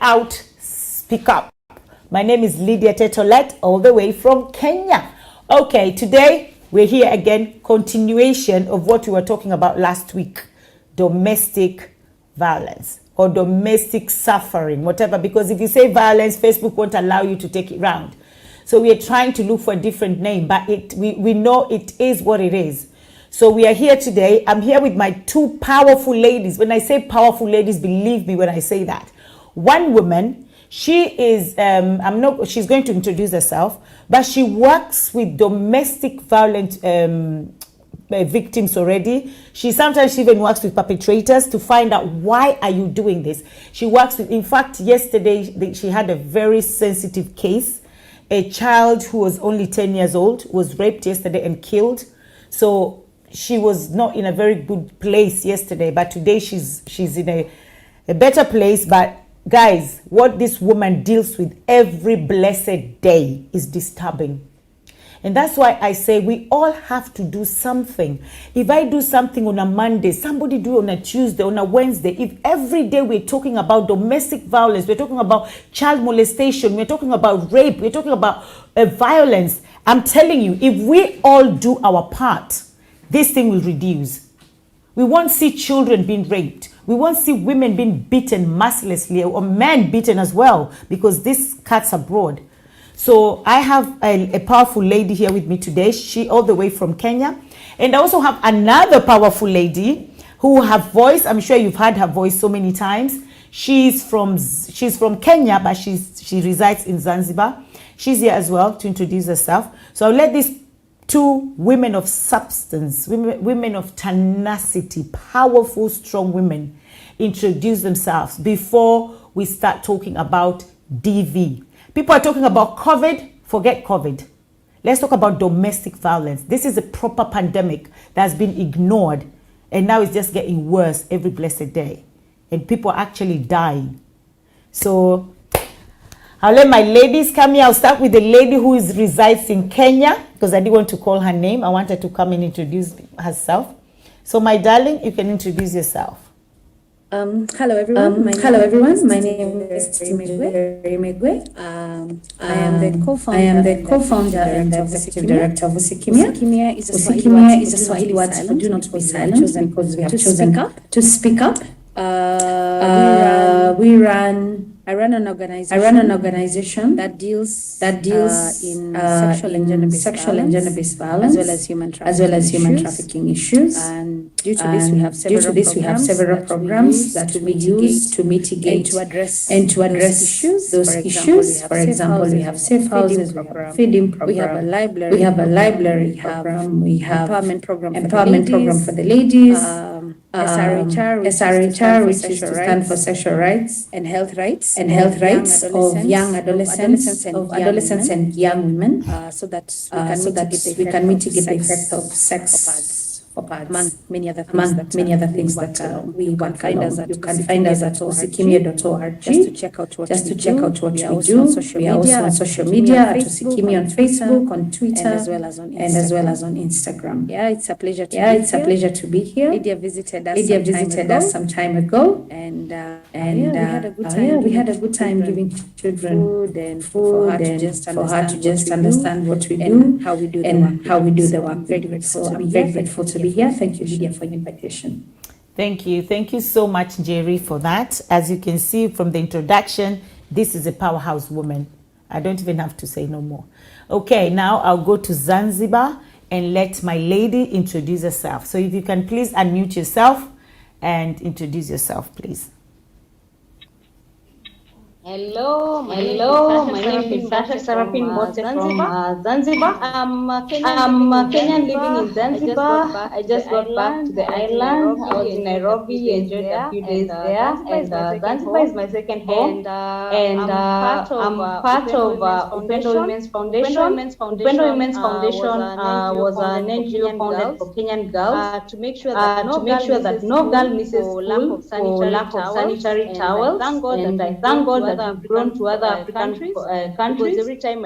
out, speak up. My name is Lydia Tett Olet, all the way from Kenya. Okay, today we're here again, continuation of what we were talking about last week, domestic violence or domestic suffering, whatever, because if you say violence, Facebook won't allow you to take it round. So we are trying to look for a different name, but we know it is what it is. So we are here today. I'm here with my two powerful ladies. When I say powerful ladies, believe me when I say that. One woman, she is, she's going to introduce herself, but she works with domestic violence victims already. She sometimes even works with perpetrators to find out why are you doing this. She works with, in fact, yesterday she had a very sensitive case. A child who was only 10 years old was raped yesterday and killed. So she was not in a very good place yesterday, but today she's in a better place. But guys, what this woman deals with every blessed day is disturbing. And that's why I say we all have to do something. If I do something on a Monday, somebody do it on a Tuesday, on a Wednesday. If every day we're talking about domestic violence, we're talking about child molestation, we're talking about rape, we're talking about violence, I'm telling you, if we all do our part, this thing will reduce. We won't see children being raped. We won't see women being beaten mercilessly, or men beaten as well, because this cuts abroad. So I have a powerful lady here with me today. She all the way from Kenya. And I also have another powerful lady who have voice. I'm sure you've heard her voice so many times. She's from Kenya, but she resides in Zanzibar. She's here as well to introduce herself. So I'll let these two women of substance, women of tenacity, powerful, strong women, introduce themselves before we start talking about DV. People are talking about COVID. Forget COVID. Let's talk about domestic violence. This is a proper pandemic that has been ignored, and now it's just getting worse every blessed day. And people are actually dying. So I'll let my ladies come here. I'll start with the lady who resides in Kenya, because I didn't want to call her name. I want her to come and introduce herself. So my darling, you can introduce yourself. Hello everyone. My name is Timegwe. I am the co-founder and executive director of Usikimia. Usikimia is a Swahili word for do not be silent, because we have chosen to speak up. I run an organization that deals in sexual and gender-based violence, as well as human trafficking issues. And due to this, we have several programs that we use to mitigate and to address those issues. For example, we have safe houses, we have a feeding program, we have a library program, we have empowerment program for the ladies. SRHR, which is to stand for sexual rights and health rights of young adolescents and young women, so that we can mitigate the effect of sex among many other things that we can find us at. You can find us at usikimia.org just to check out what we do. We are also on social media at Usikimia on Facebook, on Twitter, and as well as on Instagram. Yeah, it's a pleasure to be here. Lydia visited us some time ago, and we had a good time giving children food and for her to just understand what we do and how we do the work. I'm very grateful to be here. Thank you, Lydia, for your invitation. Thank you so much, Jerry, for that. As you can see from the introduction, this is a powerhouse woman. I don't even have to say no more. Okay, now I'll go to Zanzibar and let my lady introduce herself. So if you can please unmute yourself and introduce yourself, please. Hello, my name is Sasha Sarapin Bote from Zanzibar. I'm a Kenyan living in Zanzibar. I just got back to the island. I was in Nairobi, enjoyed a few days there, and Zanzibar is my second home. And I'm part of Upendo Women's Foundation. Upendo Women's Foundation was an NGO founded for Kenyan girls to make sure that no girl misses school for lack of sanitary towels. And I thank God we've grown to other African countries.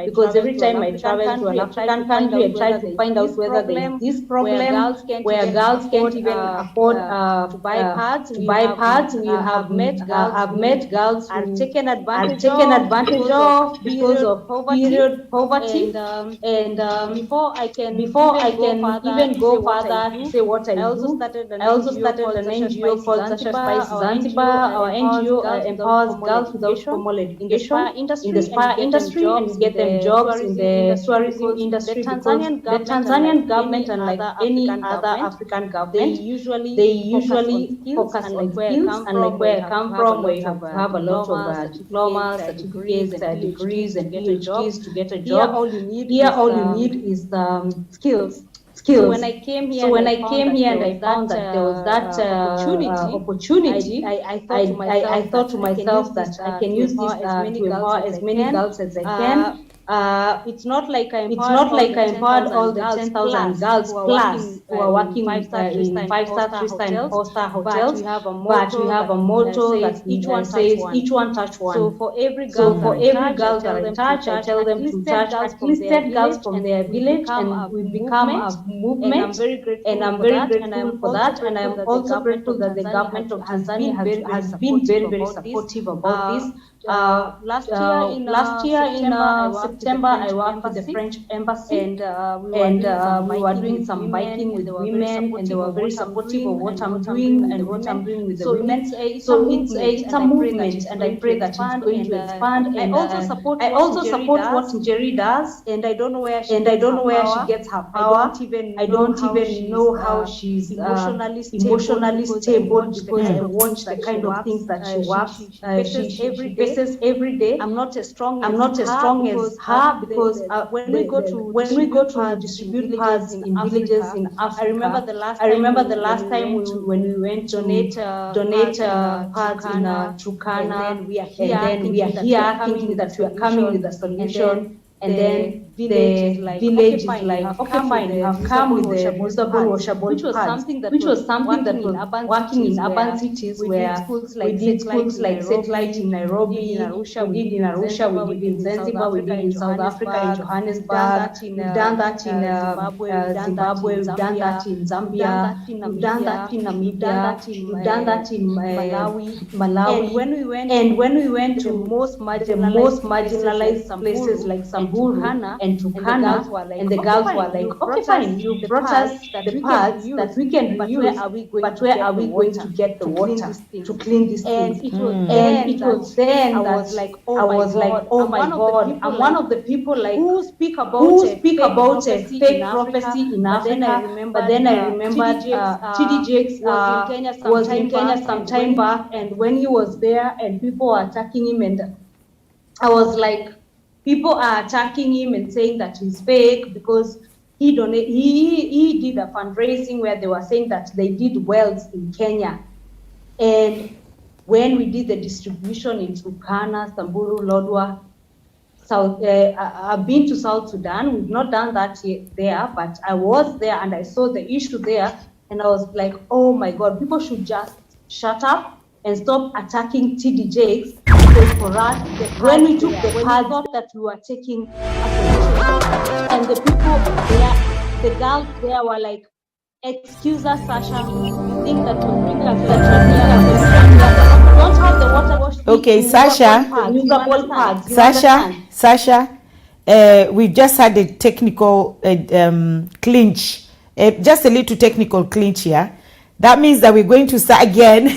Because every time I travel to an African country, I try to find out whether there is this problem where girls can't even afford to buy pads. I've met girls are who taken are advantage taken advantage of because of period poverty. and Before I can even go further to say what I I also do. started an I also NGO started called an Sasha NGO Spice called Sasha Spice Zanzibar. Zanzibar. Our NGO empowers Formal girls without education formal in the spa education industry in the spa and industry and get them jobs in the tourism because industry the because Tanzanian the government, Tanzanian unlike government, any unlike other any African other government, African they government, usually focus unlike on where I skills, come unlike from, where I come from, where you have to have a lot of diplomas, diplomas, degrees, certificates, and degrees, PhDs to and get a job. PhDs to get a Here, job. all you need Here, is all you need is skills. skills. So when I came here and I found that there was that opportunity, I thought to myself that I can use this to empower as many girls as I can. It's not like I empowered all the 10,000 girls who are plus who are working in five-star, in five-star, three-star, and four-star but hotels. we have a But we motto have a motto that says each one touch one. So for every So girl for that every I girl that tell I them touch, I tell them to touch at least 10 girls from their village, and we become a movement. and I'm very grateful And I'm for very that. And grateful I'm for also that. And grateful I'm that also grateful that the government of Tanzania has been very, very supportive about this. Last year in September, I worked with the French embassy, and we were doing some biking with women, and they were very supportive of what I'm doing and what I'm doing with the women. So it's a movement, and I pray that it's going to expand. And I also support what Njeri does, and I don't know where she gets her power. I don't even know how she's emotionally stable because I watch the kind of things that she works. She faces every day. I'm not as strong as her because when we go to distribute pads in villages in Africa, I remember the last time when we went to donate pads in Turkana, and then we are here thinking that we are coming with a solution. And then the village is like, okay, fine, you have come with the reusable, washable which was pads, something that was working in urban cities we where did schools we did schools like Satellite in Nairobi, we did in Arusha, we did in Arusha, we did in Zanzibar, we did in South Africa, in Johannesburg, we've done that in Zimbabwe, we've done that in Zambia, we've done that in Namibia, we've done that in Malawi. And when we went to the most marginalized places like Samburu and Turkana, and the girls were like, okay, fine, you brought us the pads that we can reuse, but where are we going to get the water to clean these things? And it was then that I was like, oh my God, I'm one of the people like who speak about a fake prophecy in Africa. But then I remembered TD Jakes was in Kenya some time back, and when he was there and people were attacking him, and I was like, people are attacking him and saying that he's fake because he did a fundraising where they were saying that they did wells in Kenya. And when we did the distribution in Turkana, Samburu, Lodwar, I've been to South Sudan. We've not done that there, but I was there and I saw the issue there, and I was like, oh my God, people should just shut up and stop attacking TD Jakes, because for us, when we took the pads, thought that we were taking and the people there, the girls there were like, excuse us, Sasha, we think that you bring us don't have the water wash. Okay, Sasha, we've just had a technical clinch, just a little technical clinch here. That means that we're going to start again.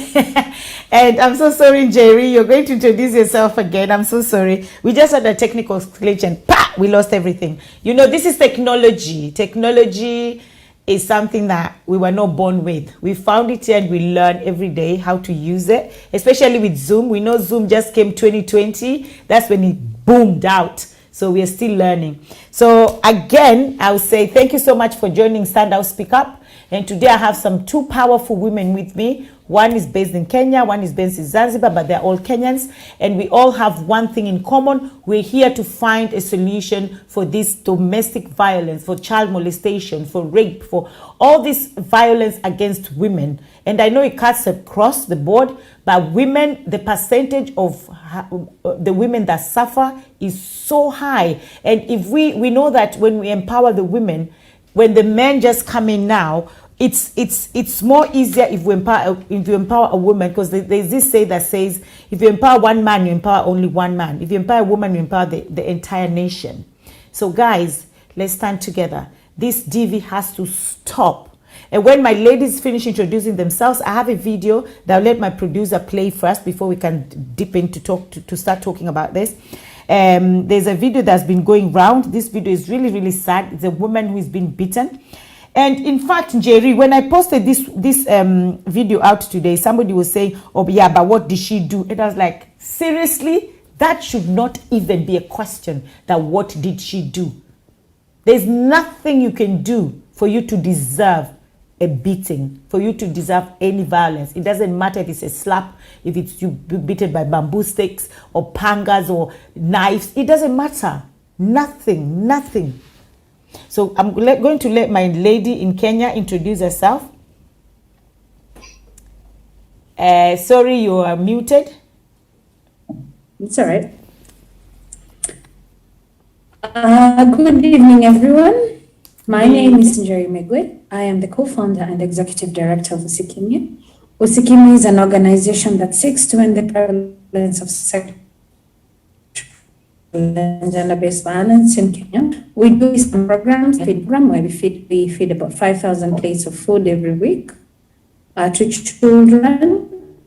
And I'm so sorry, Jerry, you're going to introduce yourself again. I'm so sorry. We just had a technical glitch and we lost everything. You know, this is technology. Technology is something that we were not born with. We found it here and we learn every day how to use it, especially with Zoom. We know Zoom just came 2020. That's when it boomed out. So we are still learning. So again, I would say thank you so much for joining Stand Out Speak Up. And today I have some two powerful women with me. One is based in Kenya, one is based in Zanzibar, but they're all Kenyans. And we all have one thing in common. We're here to find a solution for this domestic violence, for child molestation, for rape, for all this violence against women. And I know it cuts across the board, but women, the percentage of the women that suffer is so high. And if we know that when we empower the women, when the men just come in now, it's more easier if you empower a woman, because there's this say that says, if you empower one man, you empower only one man. If you empower a woman, you empower the entire nation. So guys, let's stand together. This DV has to stop. And when my ladies finish introducing themselves, I have a video that I'll let my producer play first before we can dip in to start talking about this. There's a video that's been going round. This video is really, really sad. It's a woman who is being beaten. And in fact, Jerry, when I posted this video out today, somebody was saying, oh yeah, but what did she do? And I was like, seriously? That should not even be a question, that what did she do? There's nothing you can do for you to deserve a beating, for you to deserve any violence. It doesn't matter if it's a slap, if it's you beaten by bamboo sticks or pangas or knives. It doesn't matter. Nothing. So I'm going to let my lady in Kenya introduce herself. Sorry, you are muted. It's all right. Good evening, everyone. My name is Njeri Megwe. I am the co-founder and executive director of Usikimi. Usikimi is an organization that seeks to end the prevalence of sexual and gender-based violence in Kenya. We do some programs, where we feed about 5,000 plates of food every week to children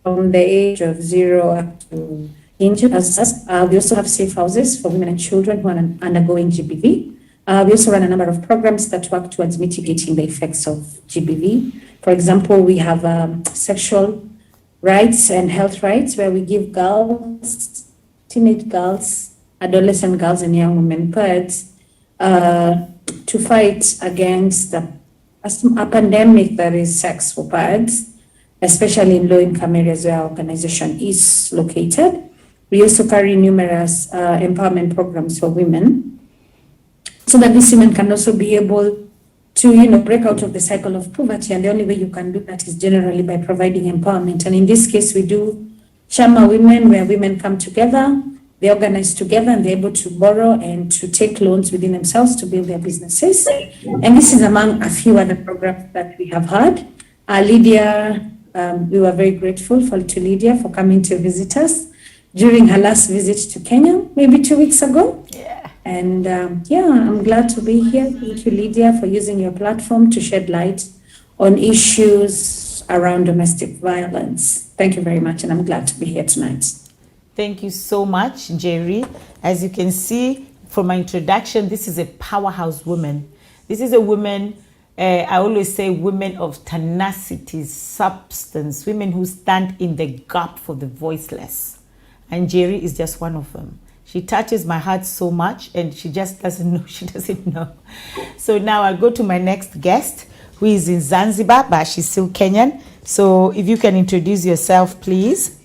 from the age of 0 up to injured. We also have safe houses for women and children who are undergoing GBV. We also run a number of programs that work towards mitigating the effects of GBV. For example, we have sexual rights and health rights, where we give girls, teenage girls, adolescent girls and young women pads to fight against a pandemic that is sex for pads, especially in low-income areas where our organization is located. We also carry numerous empowerment programs for women, so that these women can also be able to, break out of the cycle of poverty. And the only way you can do that is generally by providing empowerment. And in this case, we do Chama Women, where women come together, they organize together, and they're able to borrow and to take loans within themselves to build their businesses. And this is among a few other programs that we have had. Lydia, we were very grateful to Lydia for coming to visit us during her last visit to Kenya, maybe 2 weeks ago. And I'm glad to be here. Thank you, Lydia, for using your platform to shed light on issues around domestic violence. Thank you very much, and I'm glad to be here tonight. Thank you so much, Jerry. As you can see from my introduction, this is a powerhouse woman. This is a woman, I always say, women of tenacity, substance, women who stand in the gap for the voiceless. And Jerry is just one of them. She touches my heart so much, and she just doesn't know. She doesn't know. So now I'll go to my next guest, who is in Zanzibar, but she's still Kenyan. So if you can introduce yourself, please.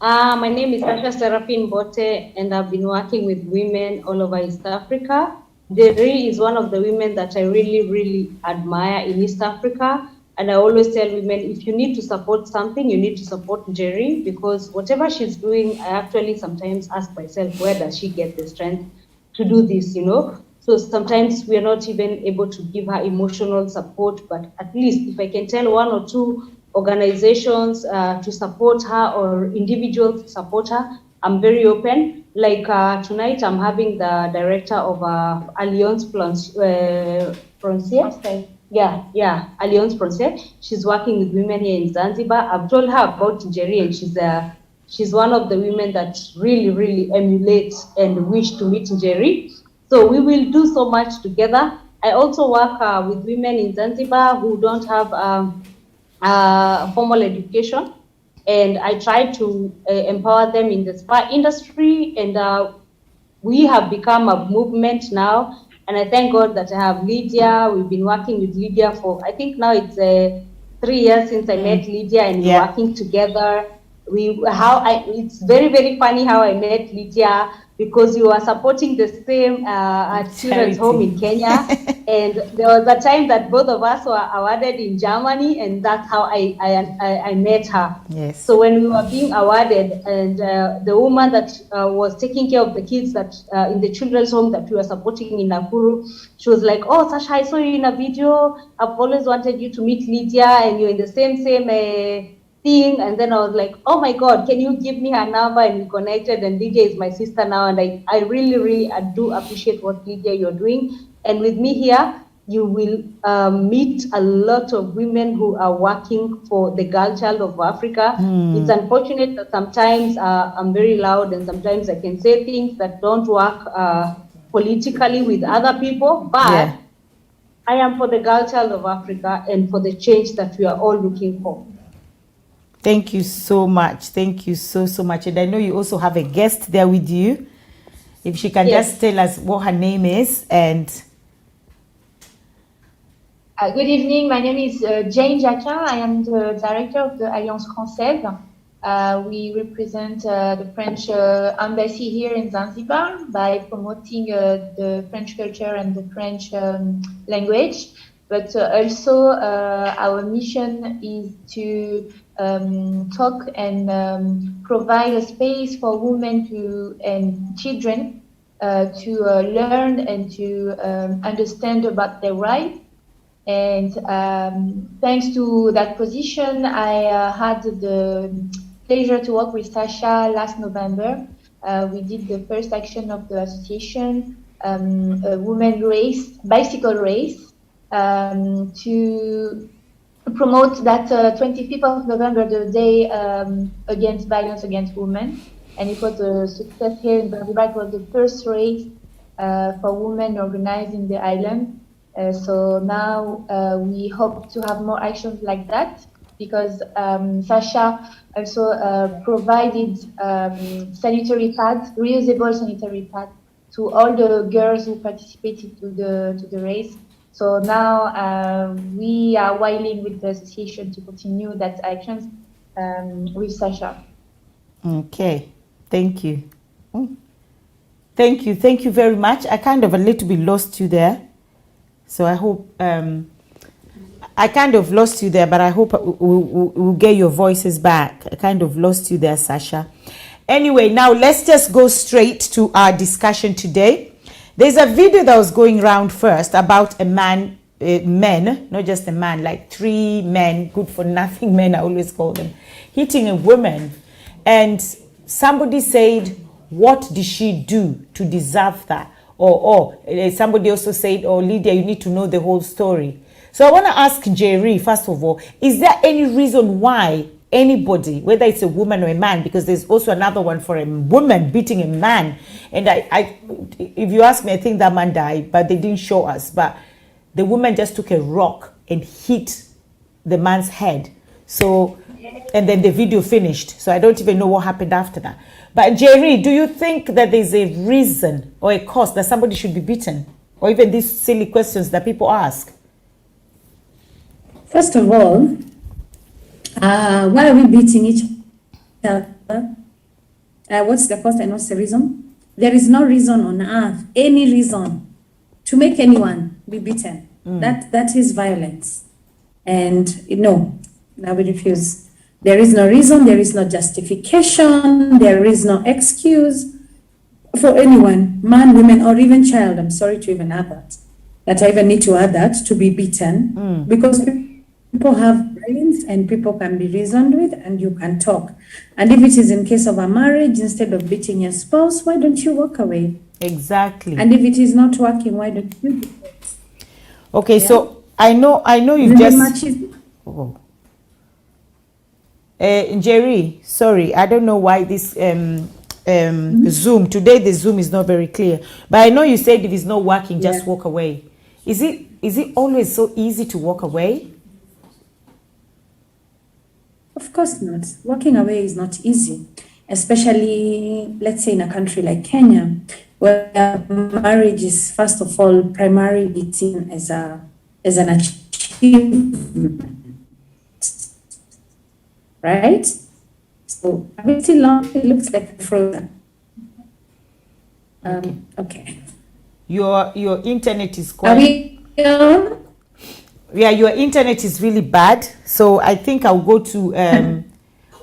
My name is Asha Serafin Bote, and I've been working with women all over East Africa. Jerry is one of the women that I really, really admire in East Africa. And I always tell women, if you need to support something, you need to support Jerry, because whatever she's doing, I actually sometimes ask myself, where does she get the strength to do this, So sometimes we are not even able to give her emotional support, but at least if I can tell one or two organizations to support her or individuals to support her, I'm very open. Like tonight, I'm having the director of Alliance Frontier. Alliance Frontier. She's working with women here in Zanzibar. I've told her about Jerry, and she's one of the women that really, really emulate and wish to meet Jerry. So we will do so much together. I also work with women in Zanzibar who don't have formal education, and I try to empower them in the spa industry, and we have become a movement now. And I thank God that I have Lydia. We've been working with Lydia for, I think now it's 3 years since I met Lydia, and we're working together. It's very, very funny how I met Lydia, because we were supporting the same children's home in Kenya. And there was a time that both of us were awarded in Germany, and that's how I met her. Yes. So when we were being awarded, and the woman that was taking care of the kids that in the children's home that we were supporting in Nakuru, she was like, "Oh, Sasha, I saw you in a video. I've always wanted you to meet Lydia, and you're in the same thing." And then I was like, "Oh my God, can you give me her number?" And we connected, and Lydia is my sister now, and I really do appreciate what, Lydia, you're doing. And with me here, you will meet a lot of women who are working for the girl child of Africa. It's unfortunate that sometimes I'm very loud, and sometimes I can say things that don't work politically with other people, but I am for the girl child of Africa and for the change that we are all looking for. Thank you so much. Thank you so much. And I know you also have a guest there with you. If she can just tell us what her name is. And good evening. My name is Jane Jacquin. I am the director of the Alliance Française. We represent the French embassy here in Zanzibar by promoting the French culture and the French language. But also our mission is to talk and provide a space for women and children to learn and to understand about their rights. And thanks to that position, I had the pleasure to work with Sasha last November. We did the first action of the association, a women race, bicycle race, to promote that 25th of November, the day against violence against women. And it was a success here in Zanzibar. It was the first race for women organized in the island. So now we hope to have more actions like that, because Sasha also provided sanitary pads, reusable sanitary pads, to all the girls who participated to the race. So now we are willing with the association to continue that actions with Sasha. Okay, thank you. Thank you very much. I kind of a little bit lost you there. So I hope, I kind of lost you there, but I hope we'll get your voices back. I kind of lost you there, Sasha. Anyway, now let's just go straight to our discussion today. There's a video that was going around first about a man, men, not just a man, like 3 men, good for nothing men, I always call them, hitting a woman. And somebody said, what did she do to deserve that? Or somebody also said, oh, Lydia, you need to know the whole story. So I want to ask Jerry, first of all, is there any reason why anybody, whether it's a woman or a man, because there's also another one for a woman beating a man, and if you ask me, I think that man died, but they didn't show us, but the woman just took a rock and hit the man's head. So, and then the video finished, so I don't even know what happened after that. But Jerry, do you think that there's a reason or a cause that somebody should be beaten, or even these silly questions that people ask? First of all, why are we beating each other? What's the cause and what's the reason? There is no reason on earth, any reason, to make anyone be beaten. That is violence. And no, we refuse. There is no reason, there is no justification, there is no excuse for anyone, man, woman, or even child. I'm sorry to even add that I even need to add that, to be beaten, because people have brains and people can be reasoned with, and you can talk. And if it is in case of a marriage, instead of beating your spouse, why don't you walk away? Exactly. And if it is not working, why don't you do it? Okay, so I know you've just... Jerry, sorry, I don't know why this Zoom, today the Zoom is not very clear, but I know you said if it's not working, just walk away. Is it always so easy to walk away? Of course not. Walking away is not easy, especially, let's say, in a country like Kenya, where marriage is, first of all, primarily seen as an achievement, right? So a bit long, it looks like frozen. Okay. Your internet is Are quite. we on? Yeah, your internet is really bad. So I think I'll go to.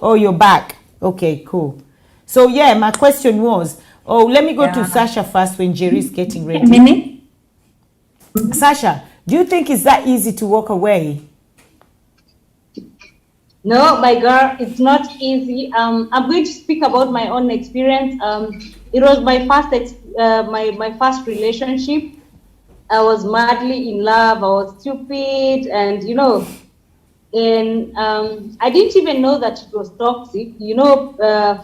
Oh, you're back. Okay, cool. So yeah, my question was. Oh, let me go to Sasha first when Jerry's getting ready. A minute. Sasha, do you think it's that easy to walk away? No, my girl, it's not easy. I'm going to speak about my own experience. It was my first relationship. I was madly in love. I was stupid, and I didn't even know that it was toxic.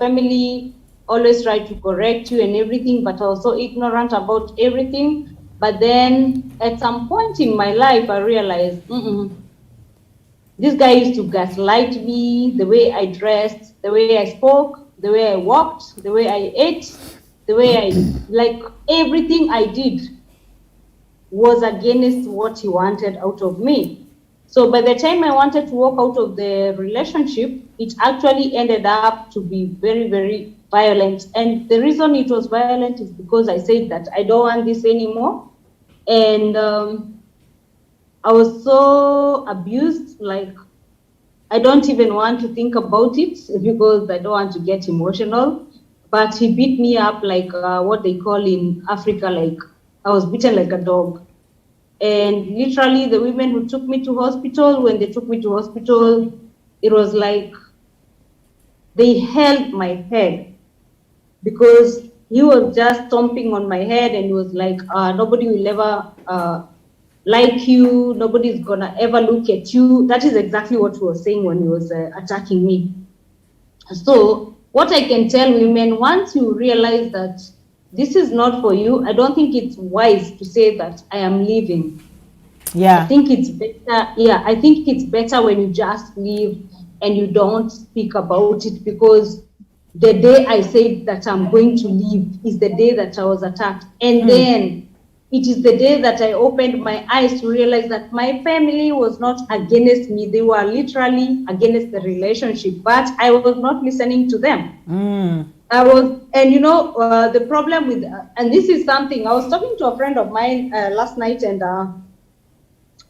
Family always try to correct you and everything, but I was so ignorant about everything. But then at some point in my life, I realized, this guy used to gaslight me, the way I dressed, the way I spoke, the way I walked, the way I ate, the way everything I did was against what he wanted out of me. So by the time I wanted to walk out of the relationship, it actually ended up to be very, very violent. And the reason it was violent is because I said that I don't want this anymore. And I was so abused, like I don't even want to think about it because I don't want to get emotional. But he beat me up like what they call in Africa, like I was beaten like a dog. And literally the women who took me to hospital, when they took me to hospital, it was like they held my head because he was just stomping on my head and he was like, nobody will ever like you, nobody's gonna ever look at you. That is exactly what he was saying when he was attacking me. So what I can tell women, once you realize that this is not for you, I don't think it's wise to say that I am leaving. Yeah. I think it's better. Yeah, I think it's better when you just leave and you don't speak about it, because the day I said that I'm going to leave is the day that I was attacked. And then it is the day that I opened my eyes to realize that my family was not against me. They were literally against the relationship, but I was not listening to them. I was, and the problem with, and this is something, I was talking to a friend of mine last night, and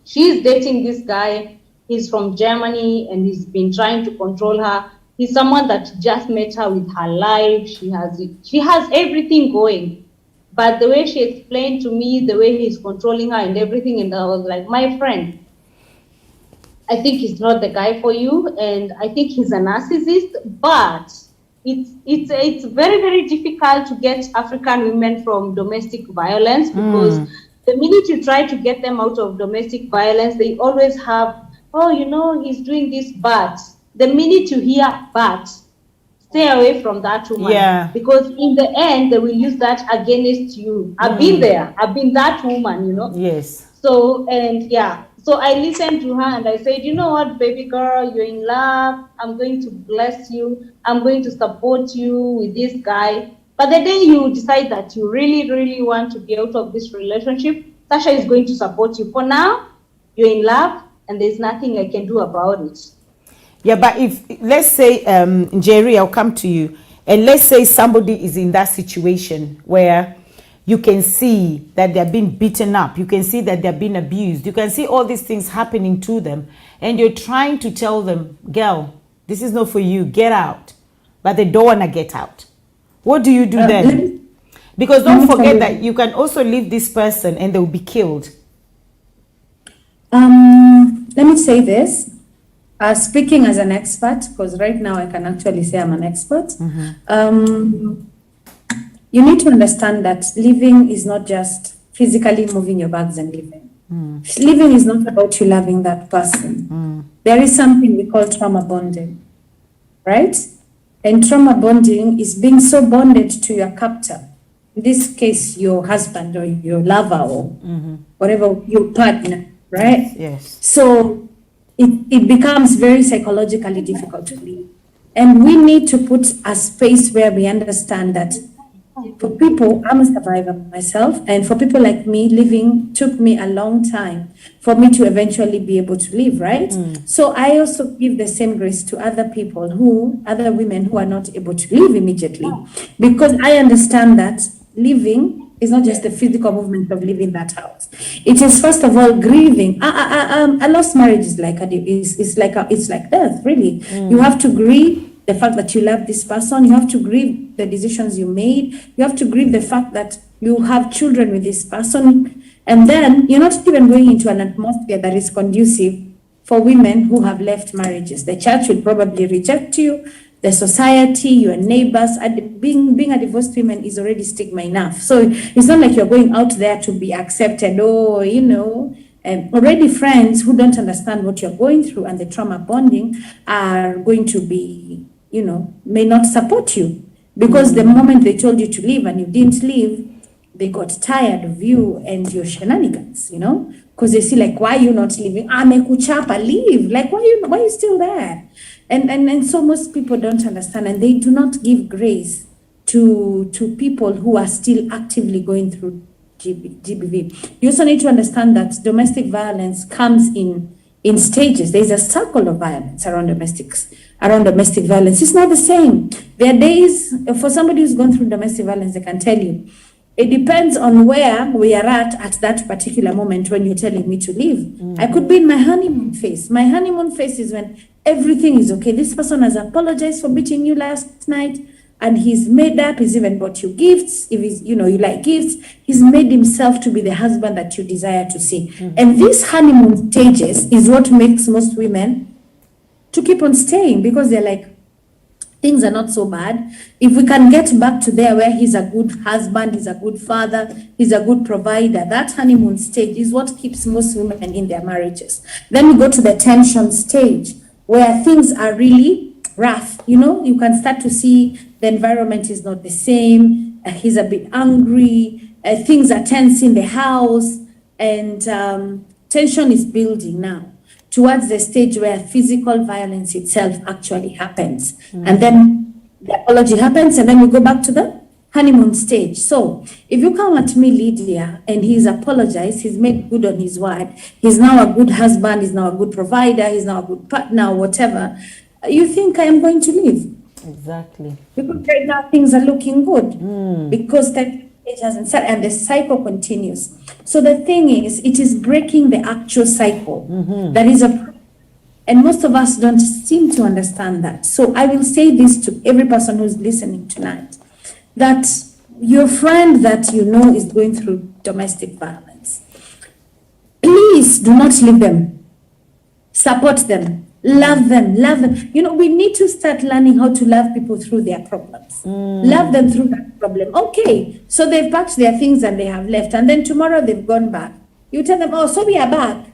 she's dating this guy. He's from Germany, and he's been trying to control her. He's someone that just met her with her life. She has everything going. But the way she explained to me, the way he's controlling her and everything, and I was like, my friend, I think he's not the guy for you, and I think he's a narcissist, but it's very, very difficult to get African women from domestic violence, because the minute you try to get them out of domestic violence, they always have, he's doing this, but the minute you hear but, stay away from that woman. Yeah. Because in the end, they will use that against you. I've been there. I've been that woman, Yes. So, so I listened to her and I said, you know what, baby girl, you're in love. I'm going to bless you. I'm going to support you with this guy. But the day you decide that you really, really want to be out of this relationship, Sasha is going to support you. For now, you're in love and there's nothing I can do about it. Yeah, but if, let's say, Jerry, I'll come to you, and let's say somebody is in that situation where you can see that they're being beaten up, you can see that they're being abused, you can see all these things happening to them, and you're trying to tell them, girl, this is not for you, get out, but they don't want to get out. What do you do then? Because don't forget that you can also leave this person and they'll be killed. Let me say this. Speaking as an expert, because right now I can actually say I'm an expert, you need to understand that living is not just physically moving your bags and leaving. Living is not about you loving that person. There is something we call trauma bonding, right? And trauma bonding is being so bonded to your captor, in this case, your husband or your lover or whatever, your partner, right? Yes. So it becomes very psychologically difficult to live. And we need to put a space where we understand that For people, I'm a survivor myself, and for people like me, living took me a long time for me to eventually be able to live, right? So I also give the same grace to other women who are not able to live immediately, because I understand that living is not just the physical movement of leaving that house. It is first of all grieving. A lost marriage is like it's like death, really. You have to grieve the fact that you love this person. You have to grieve the decisions you made. You have to grieve the fact that you have children with this person. And then you're not even going into an atmosphere that is conducive for women who have left marriages. The church will probably reject you. The society, your neighbors. Being a divorced woman is already stigma enough. So it's not like you're going out there to be accepted. Already friends who don't understand what you're going through and the trauma bonding are going to be, may not support you, because the moment they told you to leave and you didn't leave, they got tired of you and your shenanigans, because they see like, why are you not leaving? Amekuchapa, leave. Like, why are you still there? And so most people don't understand, and they do not give grace to people who are still actively going through GBV. You also need to understand that domestic violence comes in stages. There's a circle of violence around domestic violence. It's not the same. There are days, for somebody who's gone through domestic violence, I can tell you, it depends on where we are at that particular moment when you're telling me to leave. I could be in my honeymoon phase. My honeymoon phase is when everything is okay. This person has apologized for beating you last night, and he's made up. He's even bought you gifts. If he's, you like gifts, he's made himself to be the husband that you desire to see. And these honeymoon stages is what makes most women to keep on staying, because they're like, things are not so bad. If we can get back to there where he's a good husband, he's a good father, he's a good provider, that honeymoon stage is what keeps most women in their marriages. Then we go to the tension stage where things are really rough. You can start to see the environment is not the same. He's a bit angry. Things are tense in the house, and tension is building now towards the stage where physical violence itself actually happens. And then the apology happens, and then we go back to the honeymoon stage. So if you come at me, Lydia, and he's apologized, he's made good on his word, he's now a good husband, he's now a good provider, he's now a good partner, whatever, you think I am going to leave. Exactly. Because right now things are looking good. Because that it hasn't started, and the cycle continues. So the thing is, it is breaking the actual cycle. That is and most of us don't seem to understand that. So I will say this to every person who's listening tonight, that your friend that is going through domestic violence, please do not leave them. Support them. Love them. We need to start learning how to love people through their problems. Love them through that problem. Okay, so they've packed their things and they have left, and then tomorrow they've gone back. You tell them, oh, so we are back.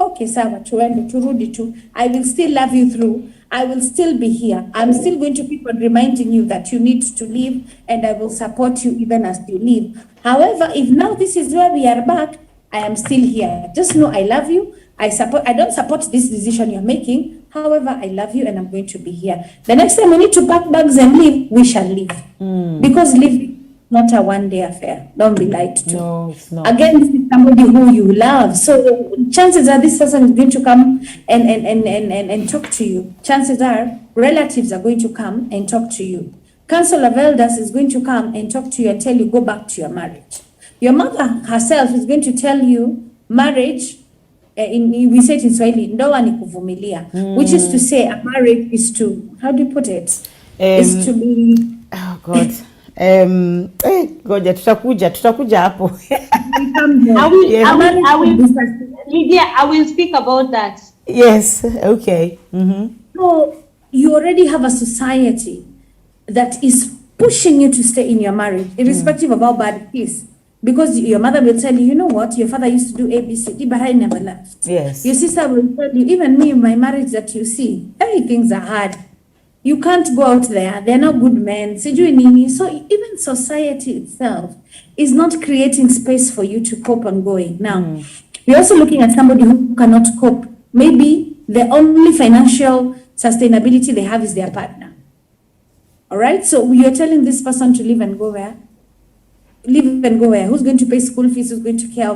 Okay, sawa, tuende, turudi tu. I will still love you through. I will still be here. I'm still going to keep on reminding you that you need to leave, and I will support you even as you leave. However, if now this is where we are back, I am still here. Just know I love you. I don't support this decision you're making. However, I love you and I'm going to be here. The next time we need to pack bags and leave, we shall leave. Because living is not a one-day affair. Don't be lied to. No, it's not. Again, this is somebody who you love. So chances are this person is going to come and talk to you. Chances are relatives are going to come and talk to you. Council of Elders is going to come and talk to you and tell you, go back to your marriage. Your mother herself is going to tell you, marriage, we say it in Swahili, ndoa ni kuvumilia, which is to say a marriage is to, how do you put it? Is to be... Oh God. Ngoja tutakuja hapo. Lydia, I will speak about that. Yes, okay. So you already have a society that is pushing you to stay in your marriage, irrespective of how bad it is. Because your mother will tell you, you know what, your father used to do ABCD, but I never left. Yes. Your sister will tell you, even me, my marriage that you see, things are hard. You can't go out there. They're not good men. So even society itself is not creating space for you to cope on going. Now, we're also looking at somebody who cannot cope. Maybe the only financial sustainability they have is their partner. All right? So you're telling this person to leave and go where? live and go where? Who's going to pay school fees? Who's going to take care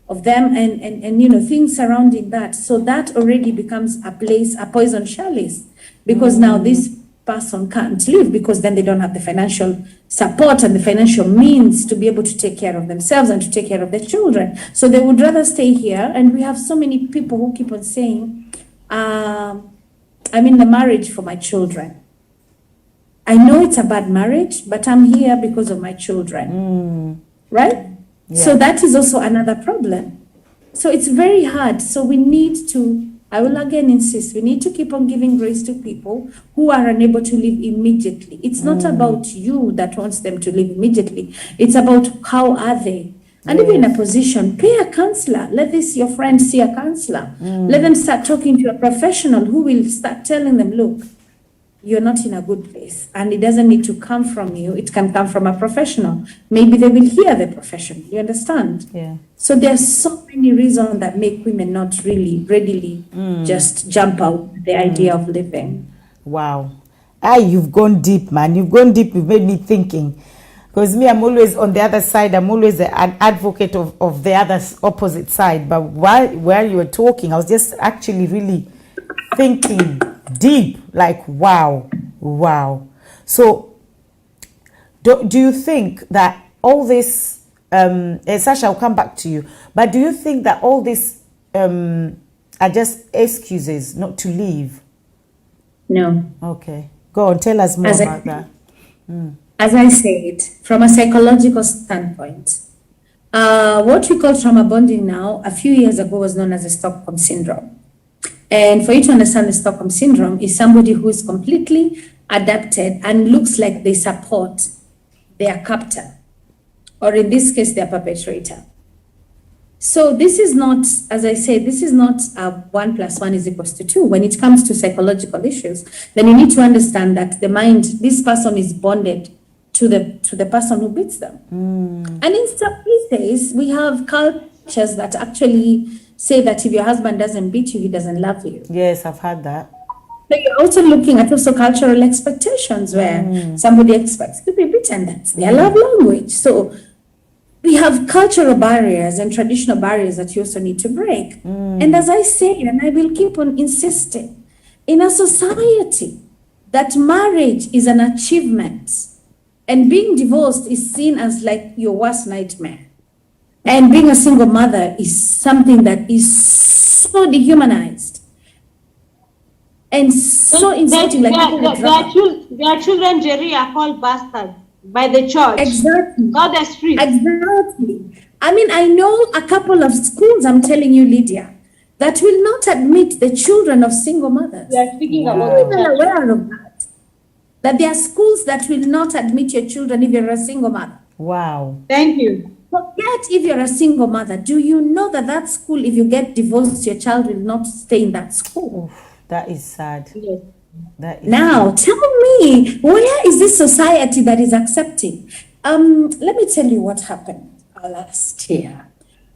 of them? And you know, things surrounding that. So that already becomes a poison chalice, because now this person can't live, because then they don't have the financial support and the financial means to be able to take care of themselves and to take care of their children. So they would rather stay here. And we have so many people who keep on saying, I'm in the marriage for my children. I know it's a bad marriage, but I'm here because of my children. Right? Yeah. So that is also another problem. So it's very hard. So we need to, I will again insist, we need to keep on giving grace to people who are unable to live immediately. It's not about you that wants them to live immediately. It's about how are they. And if you're in a position, pay a counselor. Let your friend see a counselor. Let them start talking to a professional who will start telling them, look, you're not in a good place. And it doesn't need to come from you. It can come from a professional. Maybe they will hear the professional. You understand? Yeah. So there's so many reasons that make women not really readily just jump out the idea of living. Wow. You've gone deep, man. You've gone deep. You've made me thinking. Because me, I'm always on the other side. I'm always an advocate of the other opposite side. But while you were talking, I was just actually really thinking deep, like, wow. So do you think that all this, Sasha, I'll come back to you, but do you think that all this are just excuses not to leave? No. Okay. Go on, tell us more about that. As I said, from a psychological standpoint, what we call trauma bonding now, a few years ago was known as the Stockholm Syndrome. And for you to understand the Stockholm Syndrome is somebody who is completely adapted and looks like they support their captor, or in this case, their perpetrator. So this is not, as I said, this is not a 1 + 1 = 2. When it comes to psychological issues, then you need to understand that the mind, this person is bonded to the person who beats them. And in some cases, we have cultures that actually say that if your husband doesn't beat you, he doesn't love you. Yes, I've heard that. So you're also looking at also cultural expectations where somebody expects to be beaten. That's their love language. So we have cultural barriers and traditional barriers that you also need to break. And as I say, and I will keep on insisting, in a society that marriage is an achievement and being divorced is seen as like your worst nightmare, and being a single mother is something that is so dehumanized and so insulting. Their children, Jerry, are called bastards by the church. Exactly. Not the street. Exactly. I mean, I know a couple of schools, I'm telling you, Lydia, that will not admit the children of single mothers. We are speaking about the church. Aware of that. That there are schools that will not admit your children if you're a single mother. Wow. Thank you. But yet, if you're a single mother, do you know that school, if you get divorced, your child will not stay in that school? Oof, that is sad. Yes. That is now, sad. Tell me, where is this society that is accepting? Let me tell you what happened last year.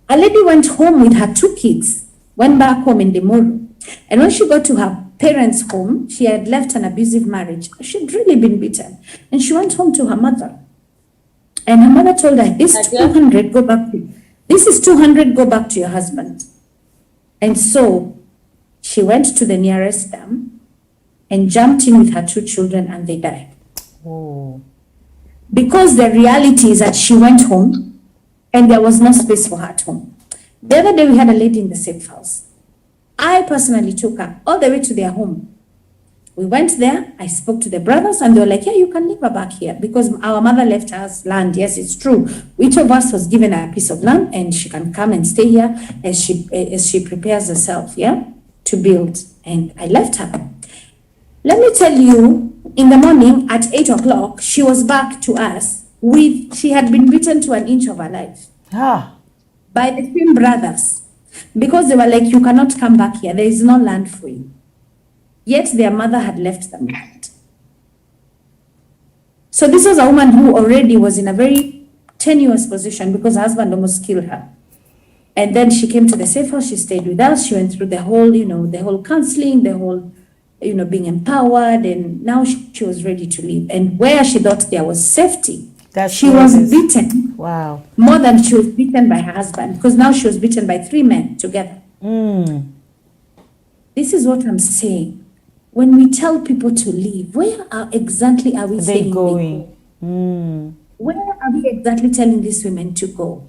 A lady went home with her 2 kids, went back home in Demuru. And when she got to her parents' home, she had left an abusive marriage. She'd really been beaten. And she went home to her mother. And her mother told her, this is 200, go back to your husband. And so she went to the nearest dam and jumped in with her 2 children, and they died. Oh. Because the reality is that she went home and there was no space for her at home. The other day we had a lady in the safe house. I personally took her all the way to their home. We went there, I spoke to the brothers, and they were like, yeah, you can leave her back here because our mother left us land. Yes, it's true. Each of us was given a piece of land and she can come and stay here as she prepares herself, to build. And I left her. Let me tell you, in the morning at 8 o'clock, she was back to us she had been beaten to an inch of her life by the same brothers because they were like, you cannot come back here. There is no land for you. Yet their mother had left them land. So this was a woman who already was in a very tenuous position because her husband almost killed her. And then she came to the safe house, she stayed with us, she went through the whole counseling, the whole, being empowered, and now she was ready to leave. And where she thought there was safety, she was beaten Wow. More than she was beaten by her husband, because now she was beaten by 3 men together. This is what I'm saying. When we tell people to leave, where exactly are we saying going? Where are we exactly telling these women to go?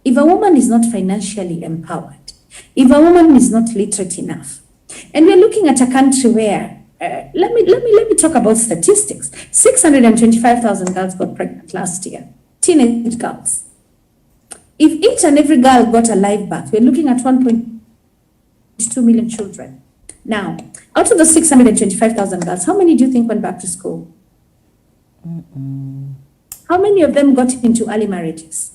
If a woman is not financially empowered, if a woman is not literate enough, and we're looking at a country where, let me talk about statistics. 625,000 girls got pregnant last year, teenage girls. If each and every girl got a live birth, we're looking at 1.2 million children. Now, out of the 625,000 girls, how many do you think went back to school? How many of them got into early marriages?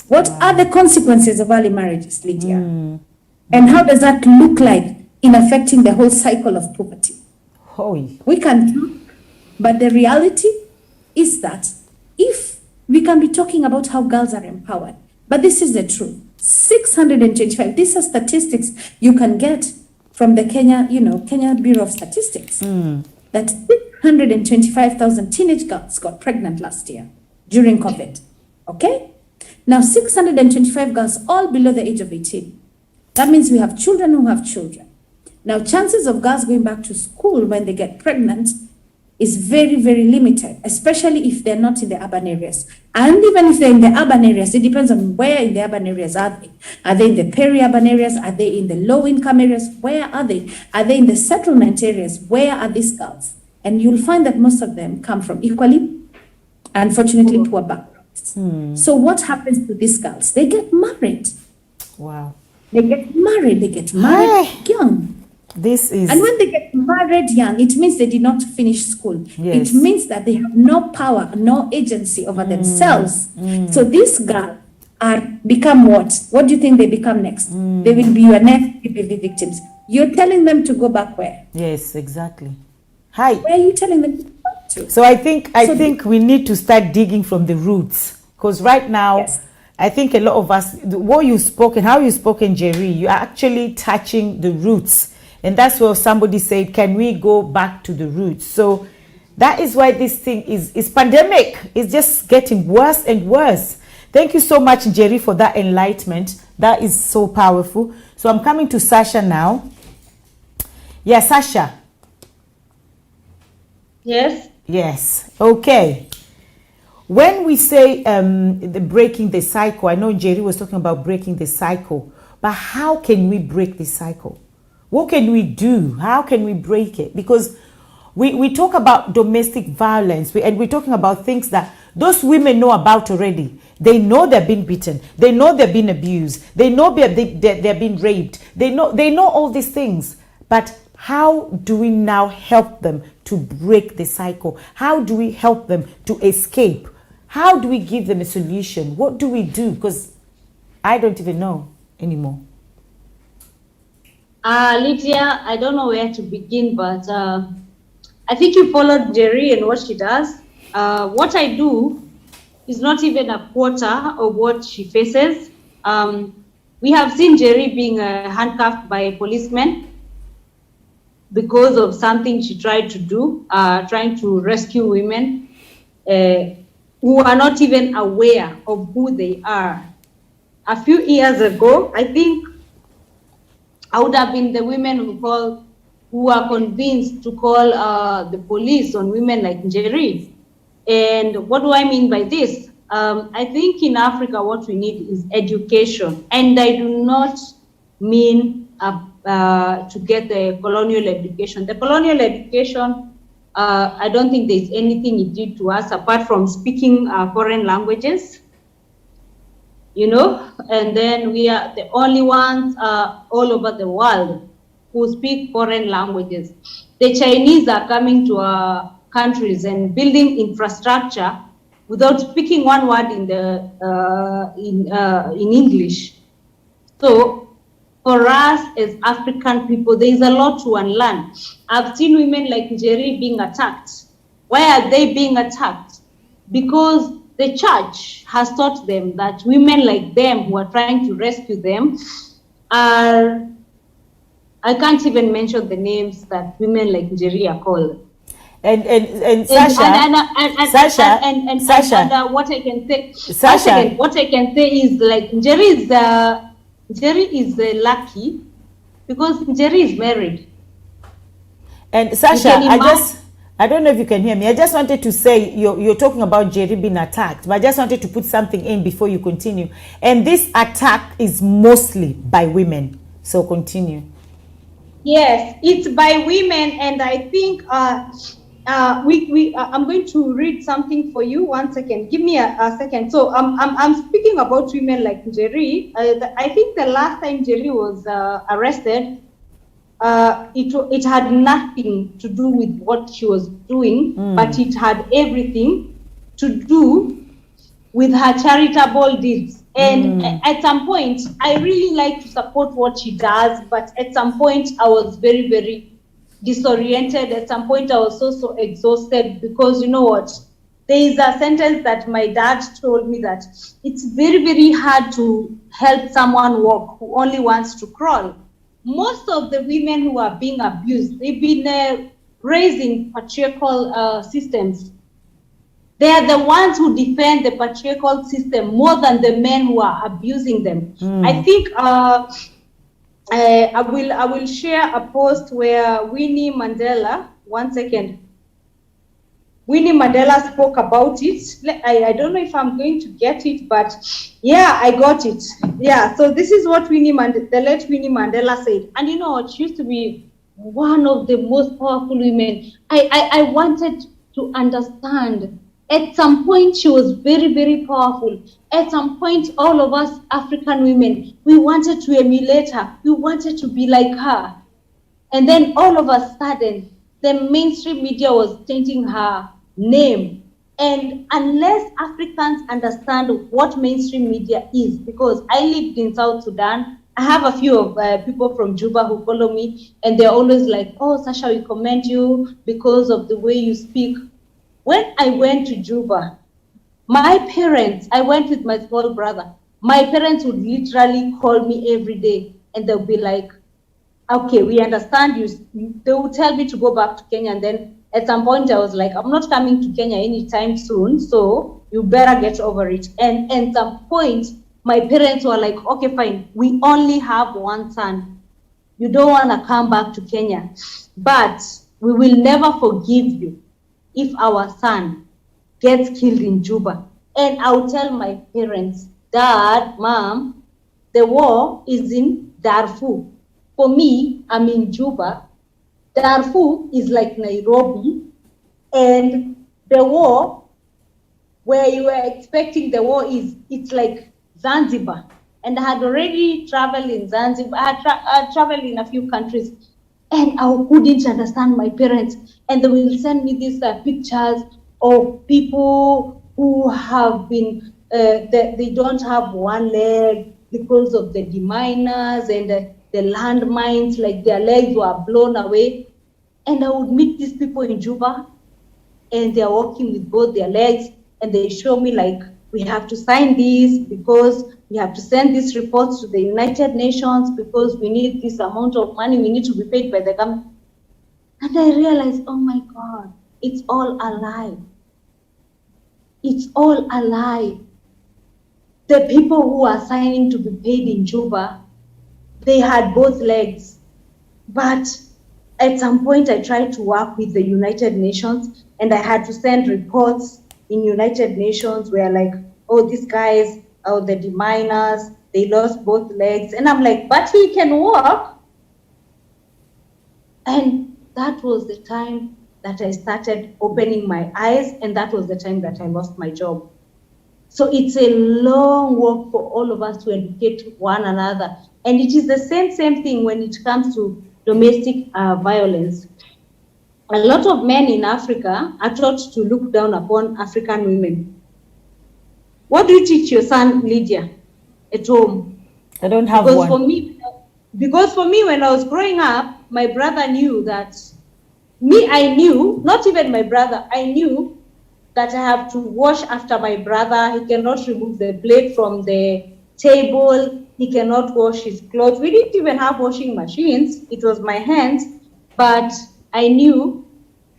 What are the consequences of early marriages, Lydia? And how does that look like in affecting the whole cycle of poverty? We can talk, but the reality is that if we can be talking about how girls are empowered, but this is the truth. 625, these are statistics you can get from the Kenya Bureau of Statistics, that 625,000 teenage girls got pregnant last year during COVID, okay? Now, 625 girls, all below the age of 18. That means we have children who have children. Now, chances of girls going back to school when they get pregnant is very, very limited, especially if they're not in the urban areas. And even if they're in the urban areas, it depends on where in the urban areas are they. Are they in the peri-urban areas? Are they in the low-income areas? Where are they? Are they in the settlement areas? Where are these girls? And you'll find that most of them come from equally, unfortunately, poor backgrounds. So what happens to these girls? They get married. Wow. They get married young. And when they get married young, it means they did not finish school. It means that they have no power, no agency over themselves. So these girls become what? What do you think they become next? They will be your next PPV victims. You're telling them to go back where? Yes, exactly. Hi. Where are you telling them to go back to? So I think we need to start digging from the roots, because right now, I think a lot of us, what you spoke and how you spoke in Jerry, you are actually touching the roots. And that's where somebody said, can we go back to the roots? So that is why this thing is pandemic. It's just getting worse and worse. Thank you so much, Jerry, for that enlightenment. That is so powerful. So I'm coming to Sasha now. Yeah, Sasha. Yes. Yes. Okay. When we say the breaking the cycle, I know Jerry was talking about breaking the cycle, but how can we break the cycle? What can we do? How can we break it? Because we talk about domestic violence, and we're talking about things that those women know about already. They know they've been beaten. They know they've been abused. They know they've been raped. They know all these things. But how do we now help them to break the cycle? How do we help them to escape? How do we give them a solution? What do we do? Because I don't even know anymore. Lydia, I don't know where to begin, but I think you followed Jerry and what she does. What I do is not even a quarter of what she faces. We have seen Jerry being handcuffed by a policeman because of something she tried to do, trying to rescue women who are not even aware of who they are. A few years ago, I think I would have been the women who are convinced to call the police on women like Jerry. And what do I mean by this? I think in Africa, what we need is education. And I do not mean to get the colonial education. The colonial education, I don't think there's anything it did to us apart from speaking foreign languages. And then we are the only ones all over the world who speak foreign languages. The Chinese are coming to our countries and building infrastructure without speaking one word in English. So for us as African people, there is a lot to unlearn. I've seen women like Jerry being attacked. Why are they being attacked? Because the church has taught them that women like them who are trying to rescue them I can't even mention the names that women like Jerry are called. And Sasha, what I can say, Sasha, what I can say is like Jerry is lucky because Jerry is married. And Sasha, I don't know if you can hear me. I just wanted to say you're talking about Jerry being attacked, but I just wanted to put something in before you continue. And this attack is mostly by women. So continue. Yes, it's by women, and I think I'm going to read something for you. 1 second. Give me a second. So I'm speaking about women like Jerry. I think the last time Jerry was arrested, it had nothing to do with what she was doing, but it had everything to do with her charitable deeds. And at some point, I really like to support what she does, but at some point, I was very, very disoriented. At some point, I was so exhausted because you know what? There is a sentence that my dad told me that it's very, very hard to help someone walk who only wants to crawl. Most of the women who are being abused, they've been raised in patriarchal systems. They are the ones who defend the patriarchal system more than the men who are abusing them. I think I will share a post where Winnie Mandela, 1 second. Winnie Mandela spoke about it. I don't know if I'm going to get it, but yeah, I got it. Yeah, so this is what the late Winnie Mandela said. And you know what, she used to be one of the most powerful women. I wanted to understand. At some point, she was very, very powerful. At some point, all of us African women, we wanted to emulate her. We wanted to be like her. And then all of a sudden, the mainstream media was changing her name. And unless Africans understand what mainstream media is, because I lived in South Sudan, I have a few of people from Juba who follow me, and they're always like, oh, Sasha, we commend you because of the way you speak. When I went to Juba, my parents, I went with my small brother. My parents would literally call me every day and they'll be like, okay, we understand you. They would tell me to go back to Kenya. And then at some point I was like, I'm not coming to Kenya anytime soon. So you better get over it. And at some point, my parents were like, okay, fine. We only have one son. You don't want to come back to Kenya, but we will never forgive you if our son gets killed in Juba. And I'll tell my parents, Dad, Mom, the war is in Darfur. For me, I'm in Juba. Darfur is like Nairobi. And the war, where you were expecting the war it's like Zanzibar. And I had already traveled in Zanzibar. I had traveled in a few countries. And I couldn't understand my parents. And they will send me these pictures of people who have been, they don't have one leg because of the deminers and the landmines, like their legs were blown away. And I would meet these people in Juba, and they're walking with both their legs, and they show me like, we have to sign this because we have to send these reports to the United Nations because we need this amount of money, we need to be paid by the government. And I realized, oh my God, it's all a lie. It's all a lie. The people who are signing to be paid in Juba, they had both legs. But at some point I tried to work with the United Nations, and I had to send reports in United Nations where like, oh, these guys, oh, the deminers, they lost both legs. And I'm like, but he can walk. And that was the time that I started opening my eyes, and that was the time that I lost my job. So it's a long walk for all of us to educate one another. And it is the same thing when it comes to domestic violence. A lot of men in Africa are taught to look down upon African women. What do you teach your son, Lydia, at home? I don't have one. Because for me, when I was growing up, my brother knew that, I knew, not even my brother, I knew that I have to wash after my brother. He cannot remove the plate from the table. He cannot wash his clothes. We didn't even have washing machines. It was my hands. But I knew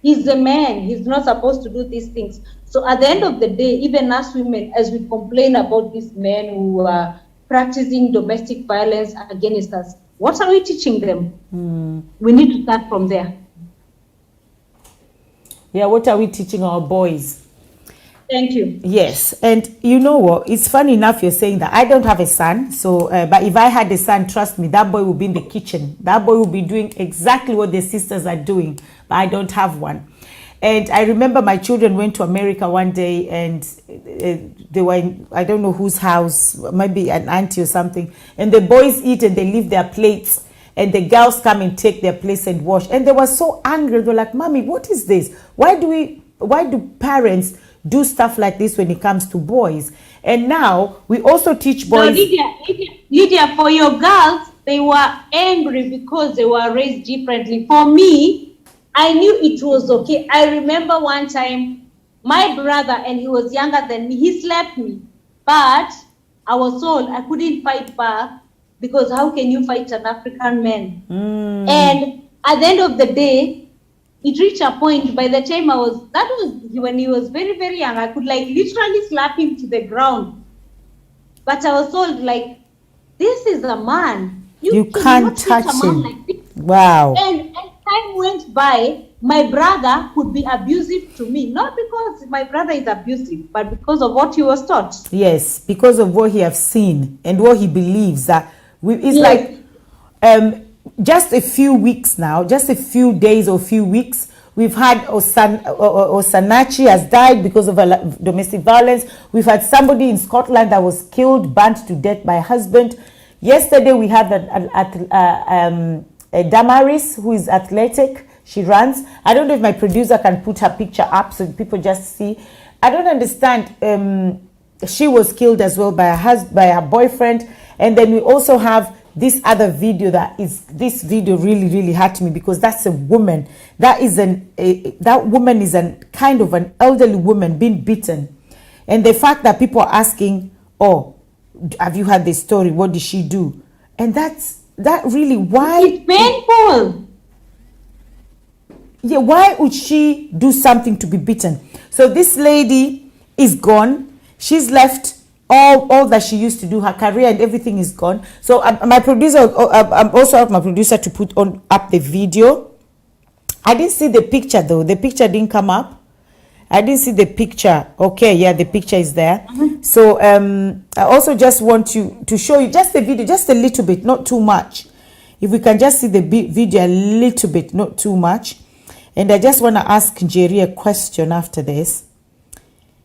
He's a man. He's not supposed to do these things. So at the end of the day, even us women, as we complain about these men who are practicing domestic violence against us, what are we teaching them? We need to start from there. Yeah, what are we teaching our boys? Thank you. Yes, and you know what? It's funny enough you're saying that. I don't have a son, so but if I had a son, trust me, that boy will be in the kitchen. That boy will be doing exactly what their sisters are doing, but I don't have one. And I remember my children went to America one day, and they were in, I don't know whose house, maybe an auntie or something, and the boys eat and they leave their plates, and the girls come and take their plates and wash, and they were so angry. They were like, "Mommy, what is this? Why do parents do stuff like this when it comes to boys?" And now we also teach boys. No, Lydia, for your girls, they were angry because they were raised differently. For me, I knew it was okay. I remember one time, my brother, and he was younger than me, he slapped me. But I was told I couldn't fight back because how can you fight an African man? And at the end of the day, it reached a point. By the time that was when he was very, very young, I could like literally slap him to the ground. But I was told, like, this is a man. You can't touch him. Like this. Wow. And as time went by, my brother could be abusive to me, not because my brother is abusive, but because of what he was taught. Yes, because of what he has seen and what he believes that it's Yes. like just a few weeks now, just a few days or few weeks, we've had Osanachi has died because of domestic violence. We've had somebody in Scotland that was killed, burnt to death by a husband. Yesterday we had Damaris, who is athletic. She runs. I don't know if my producer can put her picture up so people just see. I don't understand. She was killed as well by her boyfriend. And then we also have this other video this video really hurt me because that's a woman. That woman is a kind of an elderly woman being beaten. And the fact that people are asking, oh, have you heard the story? What did she do? And that really, why? It's painful. Yeah, why would she do something to be beaten? So this lady is gone. She's left all that she used to do, her career and everything is gone. So my producer, I'm also asked my producer to put up the video. I didn't see the picture though. The picture didn't come up. I didn't see the picture. Okay, yeah, the picture is there. So I also just want to show you just the video, just a little bit, not too much. If we can just see the video a little bit, not too much. And I just want to ask Jerry a question after this.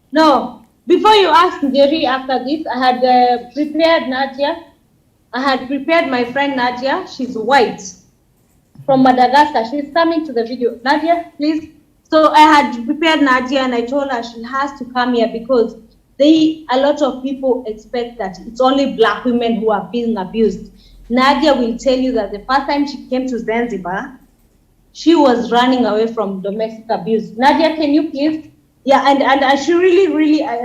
No, before you ask Jerry after this, I had prepared Nadia. I had prepared my friend Nadia. She's white from Madagascar. She's coming to the video. Nadia, please. So I had prepared Nadia and I told her she has to come here because a lot of people expect that it's only black women who are being abused. Nadia will tell you that the first time she came to Zanzibar, she was running away from domestic abuse. Nadia, can you please? Yeah, and she really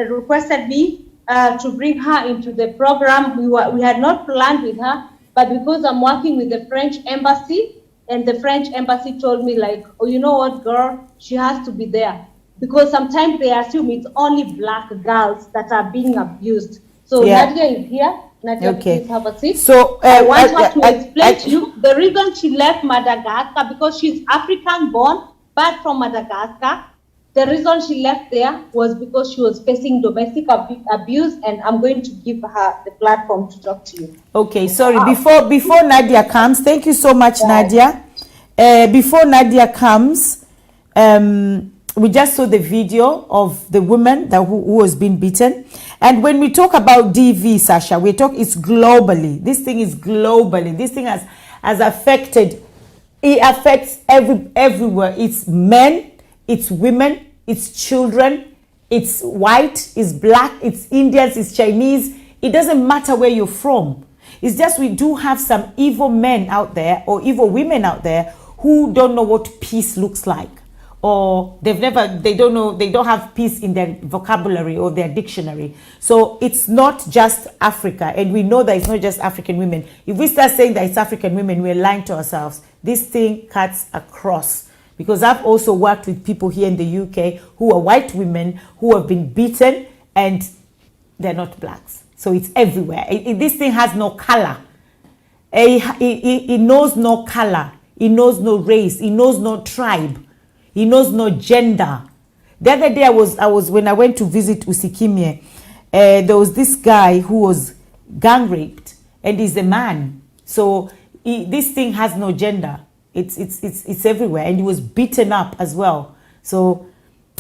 requested me to bring her into the program. We had not planned with her, but because I'm working with the French embassy, and the French embassy told me like, oh, you know what, girl, she has to be there. Because sometimes they assume it's only black girls that are being abused. So yeah. Nadia is here. Nadia, okay. Please have a seat. So I want her to explain to you the reason she left Madagascar, because she's African born, but from Madagascar. The reason she left there was because she was facing domestic abuse, and I'm going to give her the platform to talk to you. Okay, sorry. Before Nadia comes, thank you so much, Nadia. Before Nadia comes, we just saw the video of the woman who was being beaten. And when we talk about DV, Sasha, it's globally. This thing is globally. This thing has affected. It affects everywhere. It's men. It's women, it's children, it's white, it's black, it's Indians, it's Chinese. It doesn't matter where you're from. It's just we do have some evil men out there or evil women out there who don't know what peace looks like. Or they don't have peace in their vocabulary or their dictionary. So it's not just Africa. And we know that it's not just African women. If we start saying that it's African women, we're lying to ourselves. This thing cuts across. because I've also worked with people here in the UK who are white women who have been beaten and they're not blacks. So it's everywhere. This thing has no color. It knows no color. It knows no race. It knows no tribe. It knows no gender. The other day I was when I went to visit Usikimye, there was this guy who was gang raped, and he's a man. So this thing has no gender. It's everywhere, and he was beaten up as well. So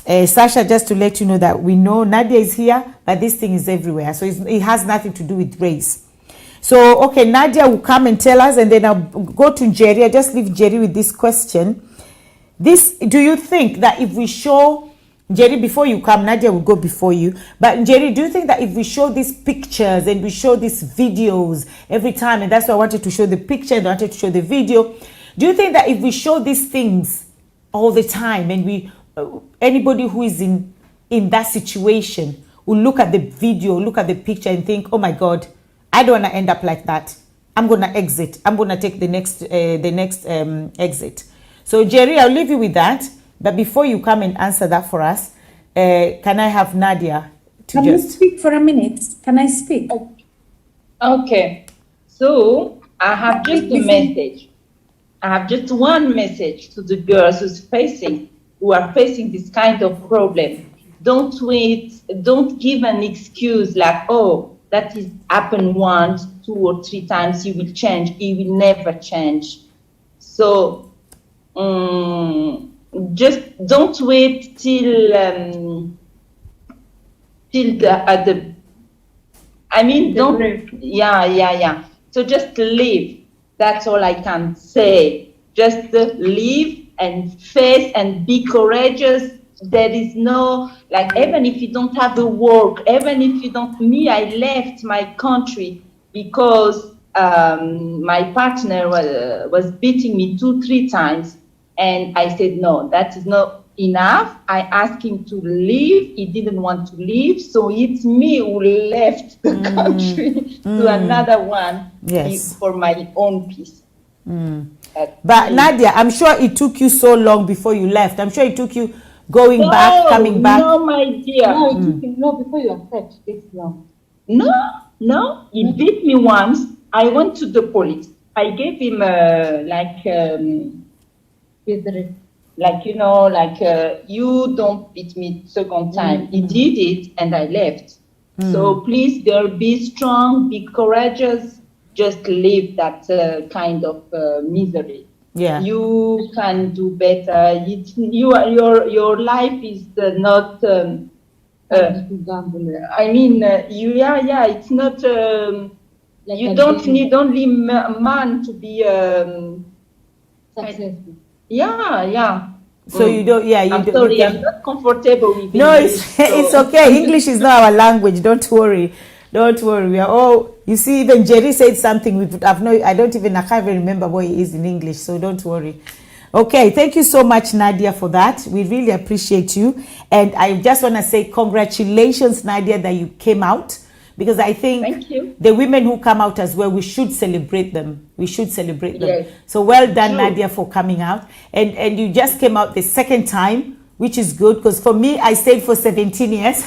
Sasha, just to let you know that we know Nadia is here, but this thing is everywhere. So it has nothing to do with race. So okay, Nadia will come and tell us, and then I'll go to Jerry. I just leave Jerry with this question. Do you think that if we show, Jerry, before you come, Nadia will go before you. But Jerry, do you think that if we show these pictures and we show these videos every time, and that's why I wanted to show the picture and I wanted to show the video, do you think that if we show these things all the time, and we anybody who is in that situation will look at the video, look at the picture and think, oh my God, I don't want to end up like that. I'm going to exit. I'm going to take the next exit. So Jerry, I'll leave you with that. But before you come and answer that for us, can I have Nadia to Can you speak for a minute? Can I speak? Okay. So I have just a message. I have just one message to the girls who are facing this kind of problem. Don't wait. Don't give an excuse like, oh, that is happened once, 2 or 3 times. You will change. It will never change. So. Just don't wait till don't. Yeah. So just live. That's all I can say. Just live and face and be courageous. There is no, like, even if you don't have the work, even if you don't, I left my country because my partner was beating me 2-3 times. And I said, no, that is not enough. I asked him to leave. He didn't want to leave. So it's me who left the country to another one for my own peace. But Nadia, I'm sure it took you so long before you left. I'm sure it took you going back, coming back. No, my dear. No, before you accept, it's long. No. He beat me once. I went to the police. I gave him you don't beat me second time. He did it and I left. So please, girl, be strong, be courageous, just live that kind of misery. Yeah, you can do better. Your life is not. It's not. You don't need only man to be successful. Yeah. So you don't. Yeah, you I'm don't. sorry, I'm not comfortable with No, English, it's okay. English is not our language. Don't worry. We are all. You see, even Jerry said something. I can't even remember what it is in English. So don't worry. Okay, thank you so much, Nadia, for that. We really appreciate you. And I just want to say congratulations, Nadia, that you came out. Because I think Thank you. the women who come out as well, we should celebrate them. Yes. So well done, True. Nadia, for coming out. And you just came out the second time, which is good. Because for me, I stayed for 17 years.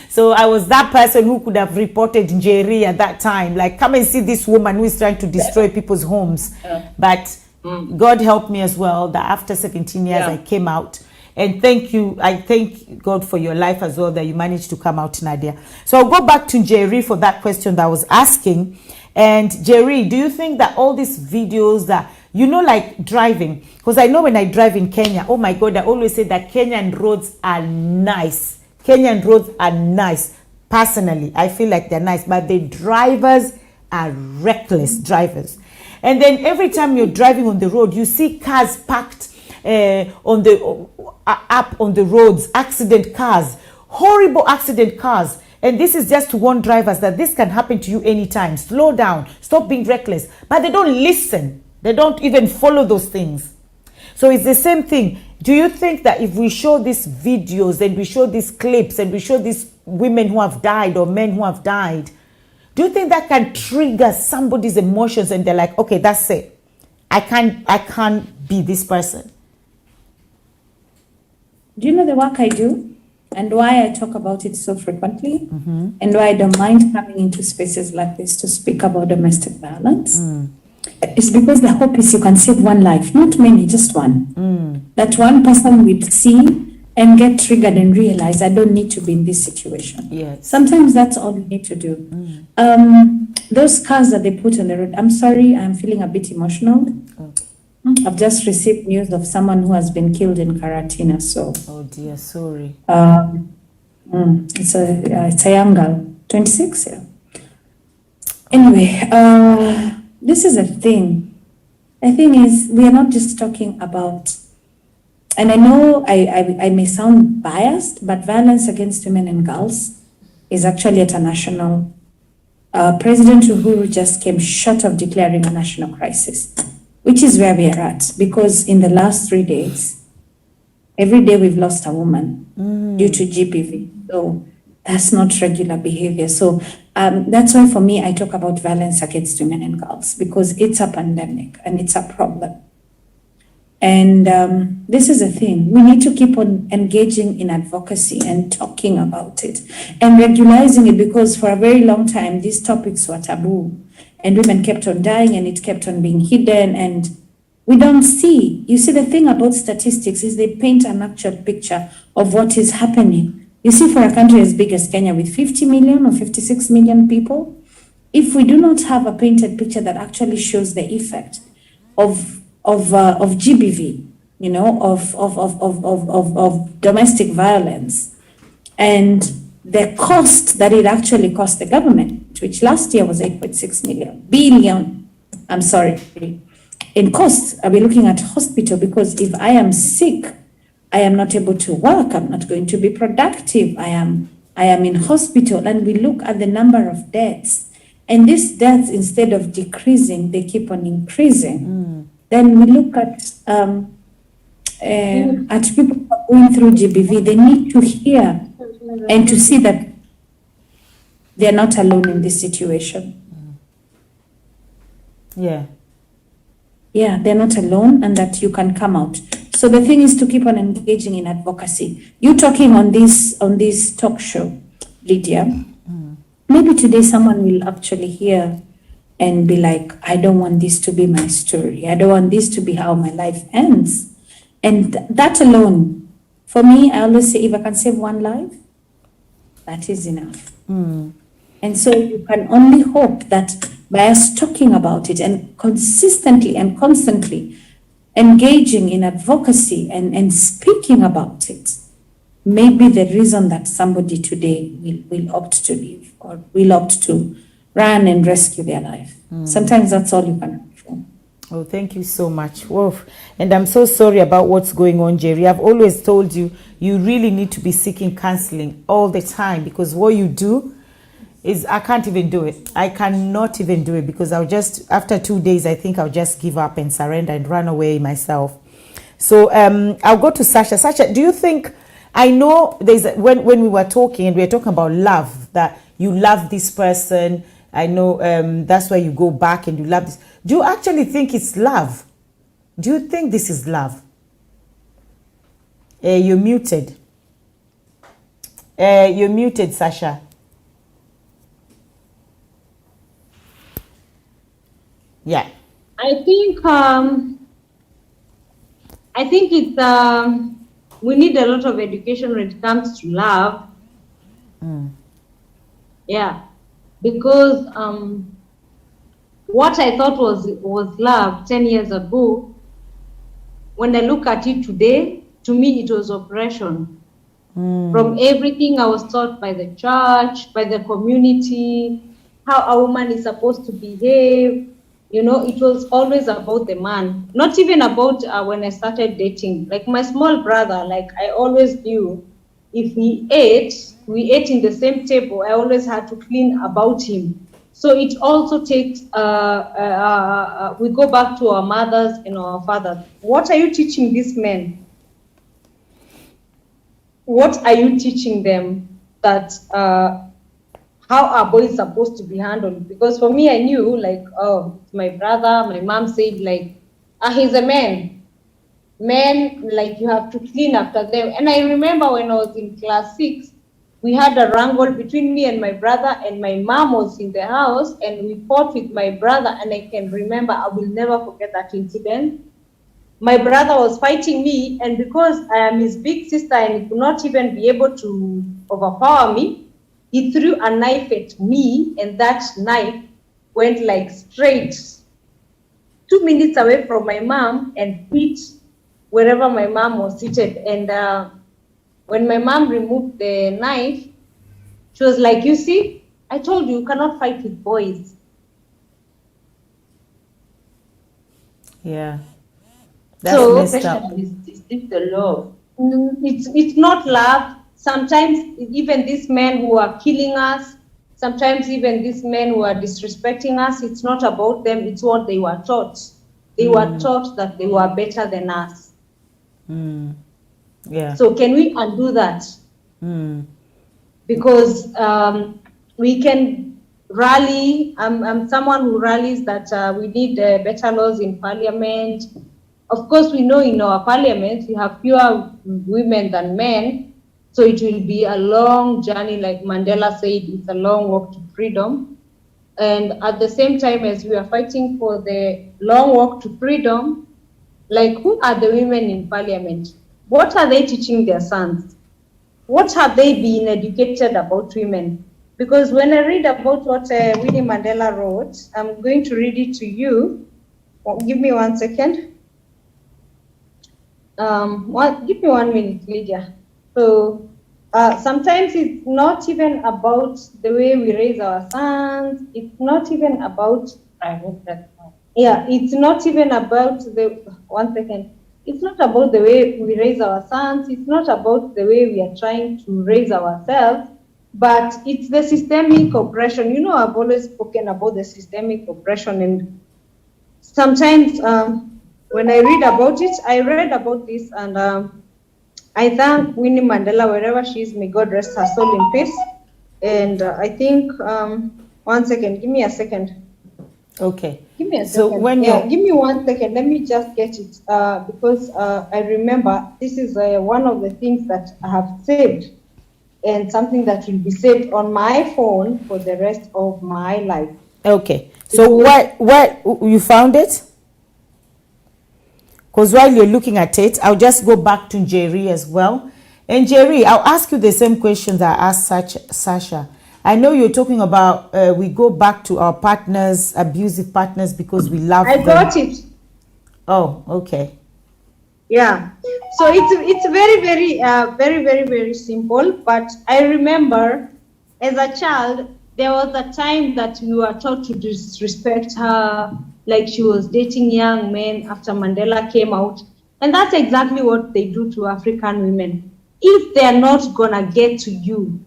So I was that person who could have reported Jerry at that time. Like, come and see this woman who is trying to destroy people's homes. But God helped me as well, that after 17 years, I came out. And thank you. I thank God for your life as well, that you managed to come out, Nadia. So I'll go back to Jerry for that question that I was asking. And Jerry, do you think that all these videos that, like driving, because I know when I drive in Kenya, oh my God, I always say that Kenyan roads are nice. Kenyan roads are nice. Personally, I feel like they're nice, but the drivers are reckless drivers. And then every time you're driving on the road, you see cars parked on the roads, accident cars, horrible accident cars. And this is just to warn drivers that this can happen to you anytime. Slow down, stop being reckless. But they don't listen. They don't even follow those things. So it's the same thing. Do you think that if we show these videos and we show these clips and we show these women who have died or men who have died, do you think that can trigger somebody's emotions and they're like, okay, that's it. I can't be this person. Do you know the work I do and why I talk about it so frequently and why I don't mind coming into spaces like this to speak about domestic violence? It's because the hope is you can save one life, not many, just one. That one person will see and get triggered and realize I don't need to be in this situation. Yes. Sometimes that's all you need to do. Those cars that they put on the road, I'm sorry, I'm feeling a bit emotional. I've just received news of someone who has been killed in Karatina. So, oh dear, sorry. It's a young girl, 26. Yeah. Anyway, this is a thing. The thing is, we are not just talking about, and I know I may sound biased, but violence against women and girls is actually at a national. President Uhuru just came short of declaring a national crisis, which is where we are at, because in the last 3 days, every day we've lost a woman due to GBV. So that's not regular behavior. So that's why for me, I talk about violence against women and girls, because it's a pandemic and it's a problem. And this is a thing. We need to keep on engaging in advocacy and talking about it and regularizing it, because for a very long time, these topics were taboo and women kept on dying and it kept on being hidden, and we don't see. You see, the thing about statistics is they paint an actual picture of what is happening. You see, for a country as big as Kenya with 50 million or 56 million people, if we do not have a painted picture that actually shows the effect of GBV, you know, of domestic violence, and the cost that it actually cost the government, which last year was 8.6 billion, I'm sorry, in costs. I'll be looking at hospital, because if I am sick, I am not able to work, I'm not going to be productive, I am in hospital, and we look at the number of deaths, and these deaths, instead of decreasing, they keep on increasing. Then we look at people who are going through GBV. They need to hear and to see that they're not alone in this situation. Yeah. Yeah, they're not alone, and that you can come out. So the thing is to keep on engaging in advocacy. You talking on this talk show, Lydia, maybe today someone will actually hear and be like, I don't want this to be my story. I don't want this to be how my life ends. And that alone, for me, I always say, if I can save one life, that is enough. And so you can only hope that by us talking about it and consistently and constantly engaging in advocacy and speaking about it, maybe the reason that somebody today will opt to live or will opt to run and rescue their life. Sometimes that's all you can hope for. Oh, thank you so much. Whoa. And I'm so sorry about what's going on, Jerry. I've always told you, you really need to be seeking counseling all the time, because what you do is, I can't even do it. I cannot even do it, because I'll just, after 2 days, I think I'll just give up and surrender and run away myself. So I'll go to Sasha. Sasha, do you think, I know when we were talking and we were talking about love, that you love this person, I know that's why you go back and you love this. Do you actually think it's love? Do you think this is love? You're muted. You're muted, Sasha. Yeah. I think it's we need a lot of education when it comes to love. Yeah, because what I thought was love 10 years ago, when I look at it today, to me it was oppression. From everything I was taught by the church, by the community, how a woman is supposed to behave. You know, it was always about the man, not even about when I started dating. Like my small brother, like I always knew if we ate in the same table, I always had to clean about him. So it also takes, we go back to our mothers and our fathers. What are you teaching these men? What are you teaching them that, how are boys supposed to be handled? Because for me, I knew, like, oh, my brother, my mom said, like, he's a man. men, like you have to clean after them. And I remember when I was in class 6, we had a wrangle between me and my brother, and my mom was in the house, and we fought with my brother. And I can remember, I will never forget that incident. My brother was fighting me, and because I am his big sister and he could not even be able to overpower me, he threw a knife at me, and that knife went like straight 2 minutes away from my mom and hit wherever my mom was seated. And when my mom removed the knife, she was like, you see, I told you, you cannot fight with boys. Yeah. That's So messed up. Is the love? It's not love. Sometimes even these men who are killing us, sometimes even these men who are disrespecting us, it's not about them, it's what they were taught. They were taught that they were better than us. Yeah. So can we undo that? Because we can rally. I'm someone who rallies that we need better laws in parliament. Of course, we know in our parliament we have fewer women than men, so it will be a long journey. Like Mandela said, it's a long walk to freedom. And at the same time as we are fighting for the long walk to freedom, like, who are the women in parliament? What are they teaching their sons? What have they been educated about women? Because when I read about what Winnie Mandela wrote, I'm going to read it to you. Give me 1 second. Give me 1 minute, Lydia. So sometimes it's not even about the way we raise our sons. It's not even about, I hope that's fine. Yeah, it's not even about the, 1 second. It's not about the way we raise our sons. It's not about the way we are trying to raise ourselves, but it's the systemic oppression. You know, I've always spoken about the systemic oppression, and sometimes when I read about it, I read about this, and I thank Winnie Mandela wherever she is. May God rest her soul in peace. And I think, 1 second, give me a second. Okay. Give me a So second. when Yeah, you give me 1 second. Let me just get it because I remember this is one of the things that I have saved, and something that will be saved on my phone for the rest of my life. Okay. So what you found it? Because while you're looking at it, I'll just go back to Jerry as well. And Jerry, I'll ask you the same questions I asked Sasha. I know you're talking about we go back to our partners, abusive partners, because we love them. I got it. Oh, okay. Yeah. So it's very simple. But I remember as a child, there was a time that we were taught to disrespect her, like she was dating young men after Mandela came out. And that's exactly what they do to African women. If they're not gonna get to you,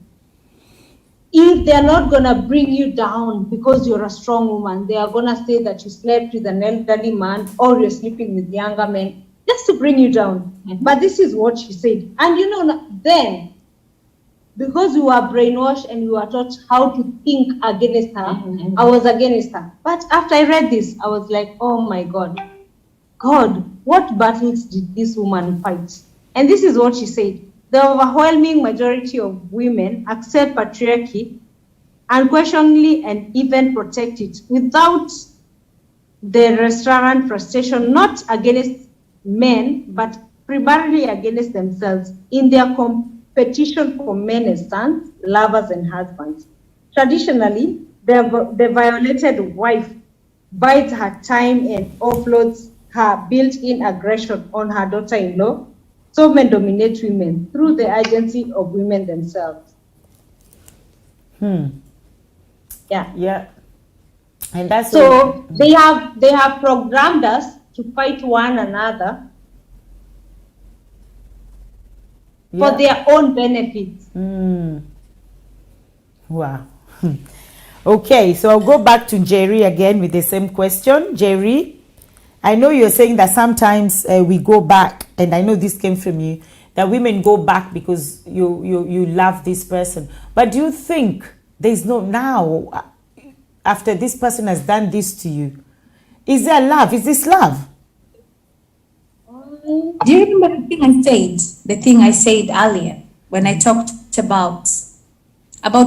if they're not gonna bring you down because you're a strong woman, they are gonna say that you slept with an elderly man or you're sleeping with younger men, just to bring you down. But this is what she said. And you know, then, because we were brainwashed and we were taught how to think against her, I was against her. But after I read this, I was like, oh my God, what battles did this woman fight? And this is what she said. The overwhelming majority of women accept patriarchy unquestioningly and even protect it without the restaurant frustration, not against men, but primarily against themselves in their competition for men as sons, lovers, and husbands. Traditionally, the violated wife bides her time and offloads her built-in aggression on her daughter-in-law. So men dominate women through the agency of women themselves. Yeah. And that's so they have programmed us to fight one another for their own benefits. Wow. Okay, so I'll go back to Jerry again with the same question. Jerry, I know you're saying that sometimes we go back, and I know this came from you, that women go back because you love this person. But do you think there's no now, after this person has done this to you, is there love? Is this love? Do you remember the thing I said? The thing I said earlier when I talked about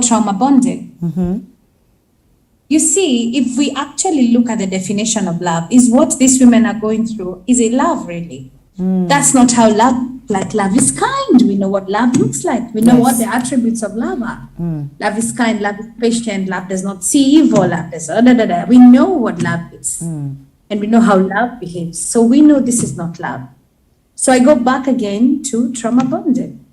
trauma bonding. You see, if we actually look at the definition of love, is what these women are going through, is it love really? That's not how love, like love is kind. We know what love looks like. We know what the attributes of love are. Love is kind, love is patient, love does not see evil, love does We know what love is. And we know how love behaves. So we know this is not love. So I go back again to trauma bonding.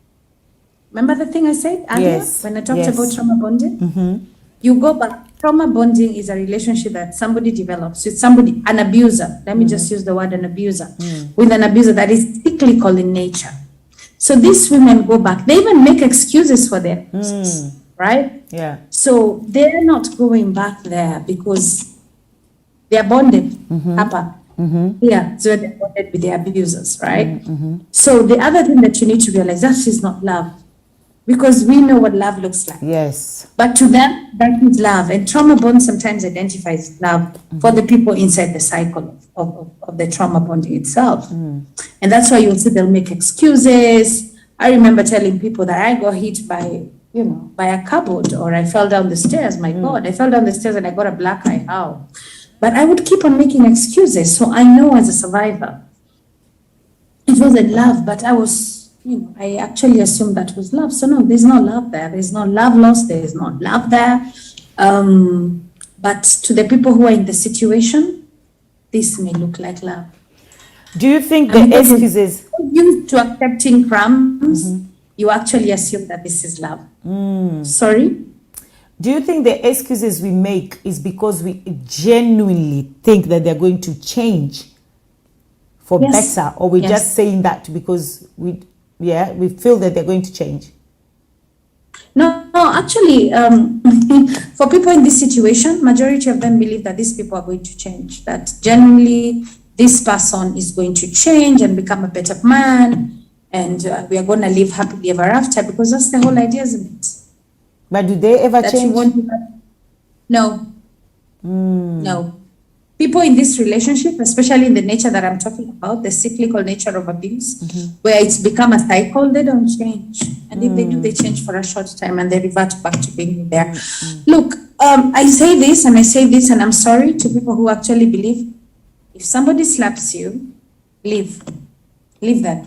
Remember the thing I said earlier when I talked about trauma bonding? You go back. Trauma bonding is a relationship that somebody develops with somebody, an abuser. Let me just use the word an abuser. With an abuser that is cyclical in nature. So these women go back. They even make excuses for their abusers, right? Yeah. So they're not going back there because they are bonded. Yeah, so they're bonded with their abusers, right? So the other thing that you need to realize, that is not love. Because we know what love looks like. Yes. But to them, that is love. And trauma bond sometimes identifies love for the people inside the cycle of the trauma bonding itself. And that's why you'll see they'll make excuses. I remember telling people that I got hit by a cupboard, or I fell down the stairs. My God, I fell down the stairs and I got a black eye. How? But I would keep on making excuses. So I know as a survivor, it wasn't love, but I actually assumed that was love. So no, there's no love there. There's no love lost. There is no love there. But to the people who are in the situation, this may look like love. Do you think the excuses used to accepting crumbs, you actually assume that this is love? Sorry? Do you think the excuses we make is because we genuinely think that they're going to change for better, or we're just saying that because we feel that they're going to change? No, actually, for people in this situation, majority of them believe that these people are going to change, that genuinely this person is going to change and become a better man, and we are going to live happily ever after, because that's the whole idea, isn't it? But do they ever change? No. No. People in this relationship, especially in the nature that I'm talking about, the cyclical nature of abuse, where it's become a cycle, they don't change. And if they do, they change for a short time and they revert back to being there. Look, I say this and I'm sorry to people who actually believe if somebody slaps you, leave. Leave then.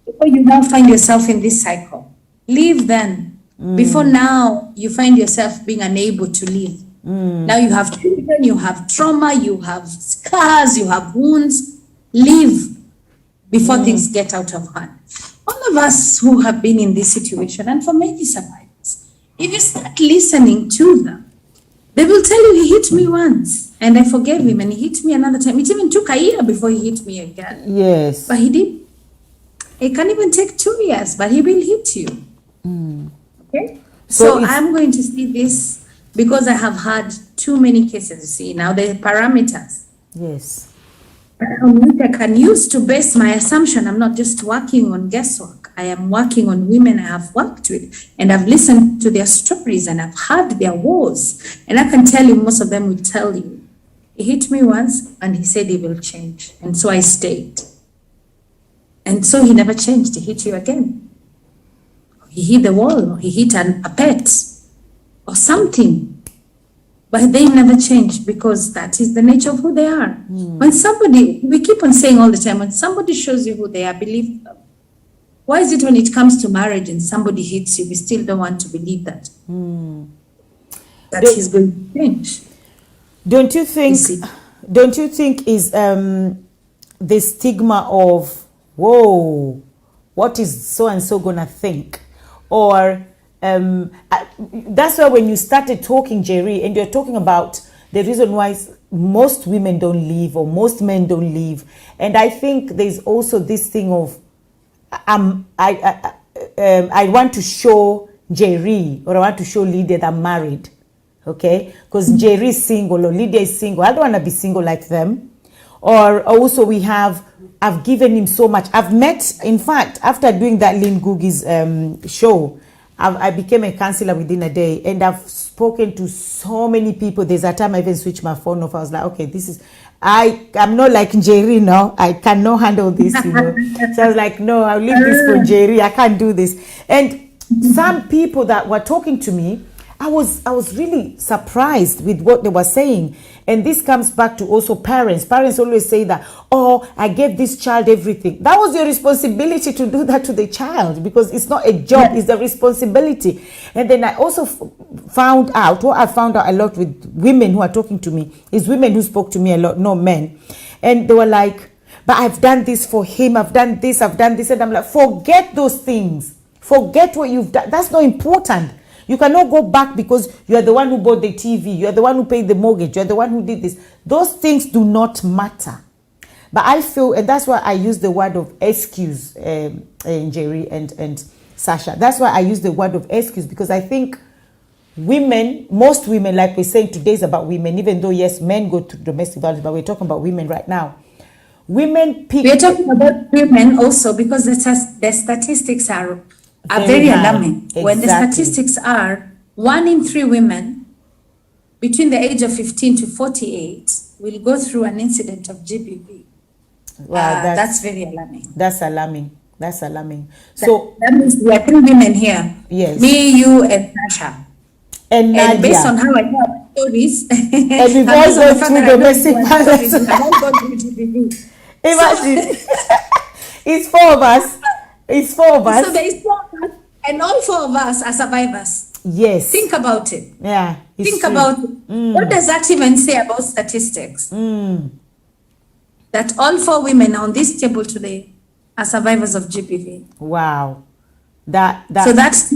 Before you now find yourself in this cycle, leave then. Before now you find yourself being unable to leave. Now you have children, you have trauma, you have scars, you have wounds. Leave before things get out of hand. All of us who have been in this situation, and for many survivors, if you start listening to them, they will tell you, he hit me once and I forgave him, and he hit me another time. It even took a year before he hit me again. Yes. But he did. It can even take 2 years, but he will hit you. Okay? So I'm going to see this because I have had too many cases. See, now the parameters. Yes. On which I can use to base my assumption. I'm not just working on guesswork. I am working on women I have worked with, and I've listened to their stories and I've heard their woes. And I can tell you, most of them will tell you, he hit me once and he said he will change. And so I stayed. And so he never changed. He hit you again. He hit the wall, or he hit a pet or something. But they never change, because that is the nature of who they are. When somebody, we keep on saying all the time, when somebody shows you who they are, believe them. Why is it when it comes to marriage and somebody hits you, we still don't want to believe that? That he's going to change. Don't you think is the stigma of, whoa, what is so and so gonna think? Or that's why when you started talking, Jerry, and you're talking about the reason why most women don't leave or most men don't leave, and I think there's also this thing of I want to show Jerry, or I want to show Lydia that I'm married, okay? Because Jerry is single or Lydia is single. I don't want to be single like them. Or also I've given him so much. I've met, in fact, after doing that Lynn Googie's show, I became a counselor within a day, and I've spoken to so many people. There's a time I even switched my phone off. I was like, okay, I'm not like Jerry now. I cannot handle this, you know. So I was like, no, I'll leave this for Jerry. I can't do this. And some people that were talking to me, I was really surprised with what they were saying. And this comes back to also parents. Parents always say that, oh, I gave this child everything. That was your responsibility to do that to the child, because it's not a job, it's a responsibility. And then I also found out, what I found out a lot with women who are talking to me, is women who spoke to me a lot, not men. And they were like, but I've done this for him, I've done this. And I'm like, forget those things. Forget what you've done. That's not important. You cannot go back because you are the one who bought the TV, you are the one who paid the mortgage, you are the one who did this. Those things do not matter. But I feel, and that's why I use the word of excuse, Jerry and Sasha. That's why I use the word of excuse, because I think women, most women, like we're saying today is about women, even though yes, men go to domestic violence, but we're talking about women right now. Women pick... We're talking about women also because the statistics are very alarming. Exactly. When the statistics are 1 in 3 women between the age of 15 to 48 will go through an incident of GBV. Wow, that's very alarming. That's alarming. That's alarming. So that means we are 3 women here. Yes. Me, you, and Sasha. And Nadia. And based on how I heard stories, and we've all gone through domestic violence. Imagine. It's 4 of us. It's 4 of us. So there is 4 of us, and all 4 of us are survivors. Yes. Think about it. Yeah. Think true. About it. What does that even say about statistics? That all 4 women on this table today are survivors of GBV. Wow. So that's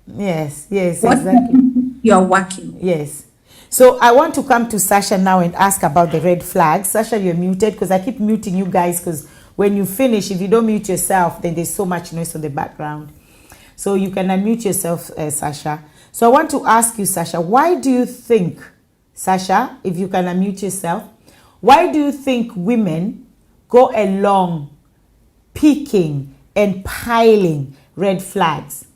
yes, exactly. You are working. Yes. So I want to come to Sasha now and ask about the red flags. Sasha, you're muted, because I keep muting you guys, because when you finish, if you don't mute yourself, then there's so much noise on the background. So you can unmute yourself, Sasha. So I want to ask you, Sasha, why do you think, Sasha, if you can unmute yourself, why do you think women go along picking and piling red flags?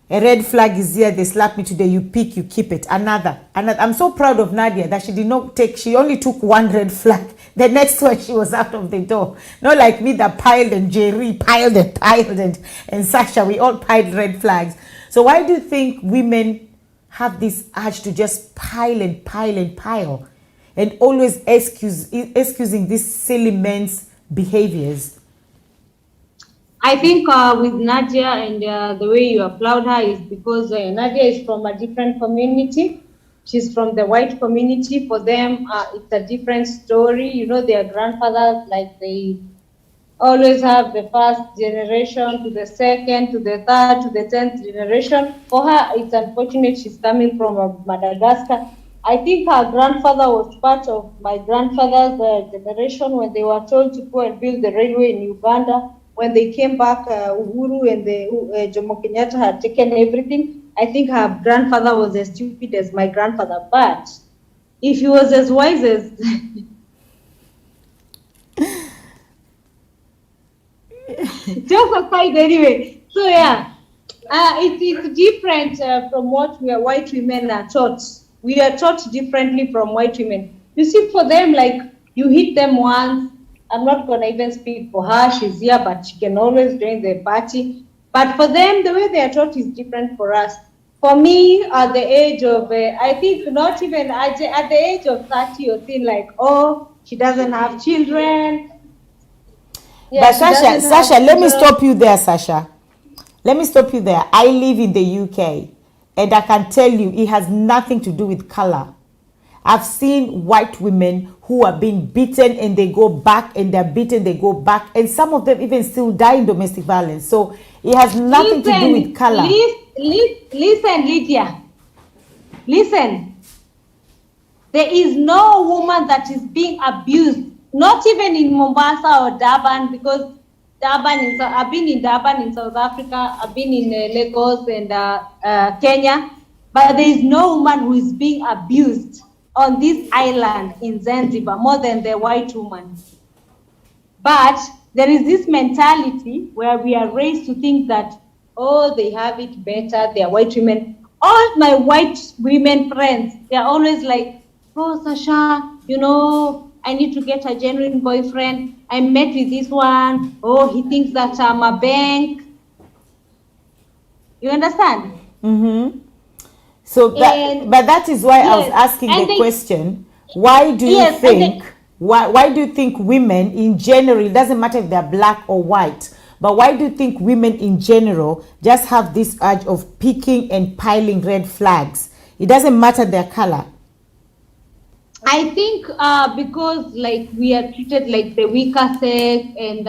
A red flag is here, they slap me today, you pick, you keep it. Another. I'm so proud of Nadia that she only took 1 red flag. The next one, she was out of the door. Not like me that piled, and Jerry piled and Sasha, we all piled red flags. So why do you think women have this urge to just pile and pile and pile, and always excusing these silly men's behaviors? I think with Nadia and the way you applaud her is because Nadia is from a different community. She's from the white community. For them, it's a different story. You know, their grandfathers, like they always have the first generation to the second, to the third, to the 10th generation. For her, it's unfortunate she's coming from Madagascar. I think her grandfather was part of my grandfather's generation when they were told to go and build the railway in Uganda. When they came back, Uhuru and Jomo Kenyatta had taken everything. I think her grandfather was as stupid as my grandfather, but if he was as wise as... Just aside anyway. So yeah, it's different from what we are white women are taught. We are taught differently from white women. You see, for them, like, you hit them once. I'm not going to even speak for her. She's here, but she can always join the party. But for them, the way they are taught is different for us. For me, at the age of, I think not even, at the age of 30, you're seeing like, oh, she doesn't have children. Yeah, but Sasha, let me stop you there, Sasha. Let me stop you there. I live in the UK, and I can tell you it has nothing to do with color. I've seen white women who are being beaten and they go back, and they're beaten, they go back, and some of them even still die in domestic violence. So it has nothing to do with color. Listen, Lydia. Listen. There is no woman that is being abused, not even in Mombasa or Durban, because I've been in Durban in South Africa, I've been in Lagos and Kenya, but there is no woman who is being abused on this island in Zanzibar more than the white woman. But there is this mentality where we are raised to think that, oh, they have it better, they are white women. All my white women friends, they are always like, oh, Sasha, you know, I need to get a genuine boyfriend. I met with this one. Oh, he thinks that I'm a bank. You understand? Mm-hmm. So that, but that is why I was asking the question. Why do you think? Why do you think women in general? It doesn't matter if they're black or white. But why do you think women in general just have this urge of picking and piling red flags? It doesn't matter their color. I think because like we are treated like the weaker sex, and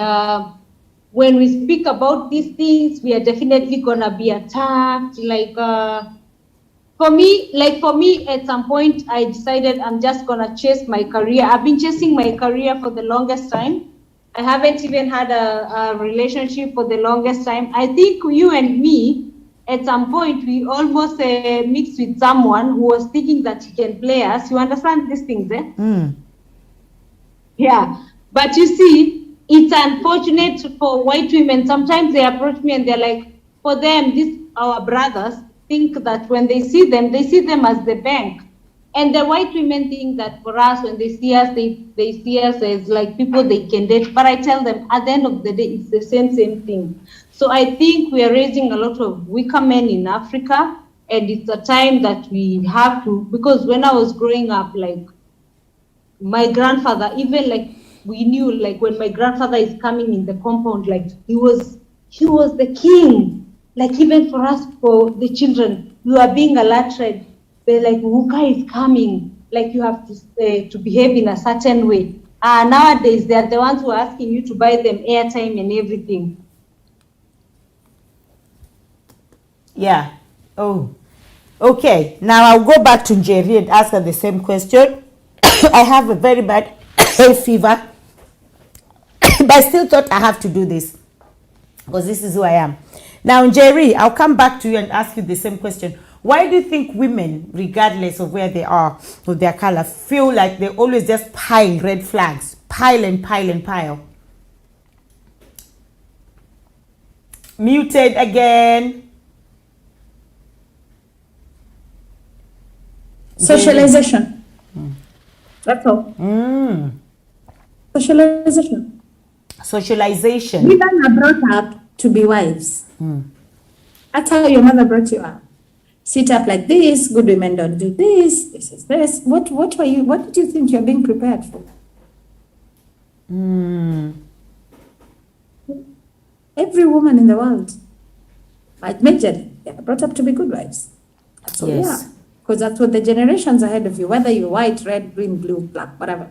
when we speak about these things, we are definitely gonna be attacked. Like for me, at some point, I decided I'm just gonna chase my career. I've been chasing my career for the longest time. I haven't even had a relationship for the longest time. I think you and me, at some point, we almost mixed with someone who was thinking that he can play us. You understand these things, eh? Yeah. But you see, it's unfortunate for white women. Sometimes they approach me and they're like, for them, our brothers think that when they see them as the bank. And the white women think that for us, when they see us, they see us as like people they can date. But I tell them, at the end of the day, it's the same thing. So I think we are raising a lot of weaker men in Africa, and it's a time that we have to, because when I was growing up, like my grandfather, even like we knew, like when my grandfather is coming in the compound, like he was the king. Like even for us, for the children, you are being alerted. They're like, Wuka is coming. Like you have to behave in a certain way. Nowadays, they're the ones who are asking you to buy them airtime and everything. Yeah. Oh. Okay. Now I'll go back to Jerry and ask her the same question. I have a very bad hay fever. But I still thought I have to do this, because this is who I am. Now, Jerry, I'll come back to you and ask you the same question. Why do you think women, regardless of where they are or their color, feel like they always just pile red flags? Pile and pile and pile. Muted again. Socialization. That's all. Socialization. Socialization. Women are brought up to be wives. That's how your mother brought you up. Sit up like this. Good women don't do this. This is this. What did you think you're being prepared for? Every woman in the world, majorly, they are brought up to be good wives. That's all. Yes. Yeah. Because that's what the generations ahead of you, whether you're white, red, green, blue, black, whatever.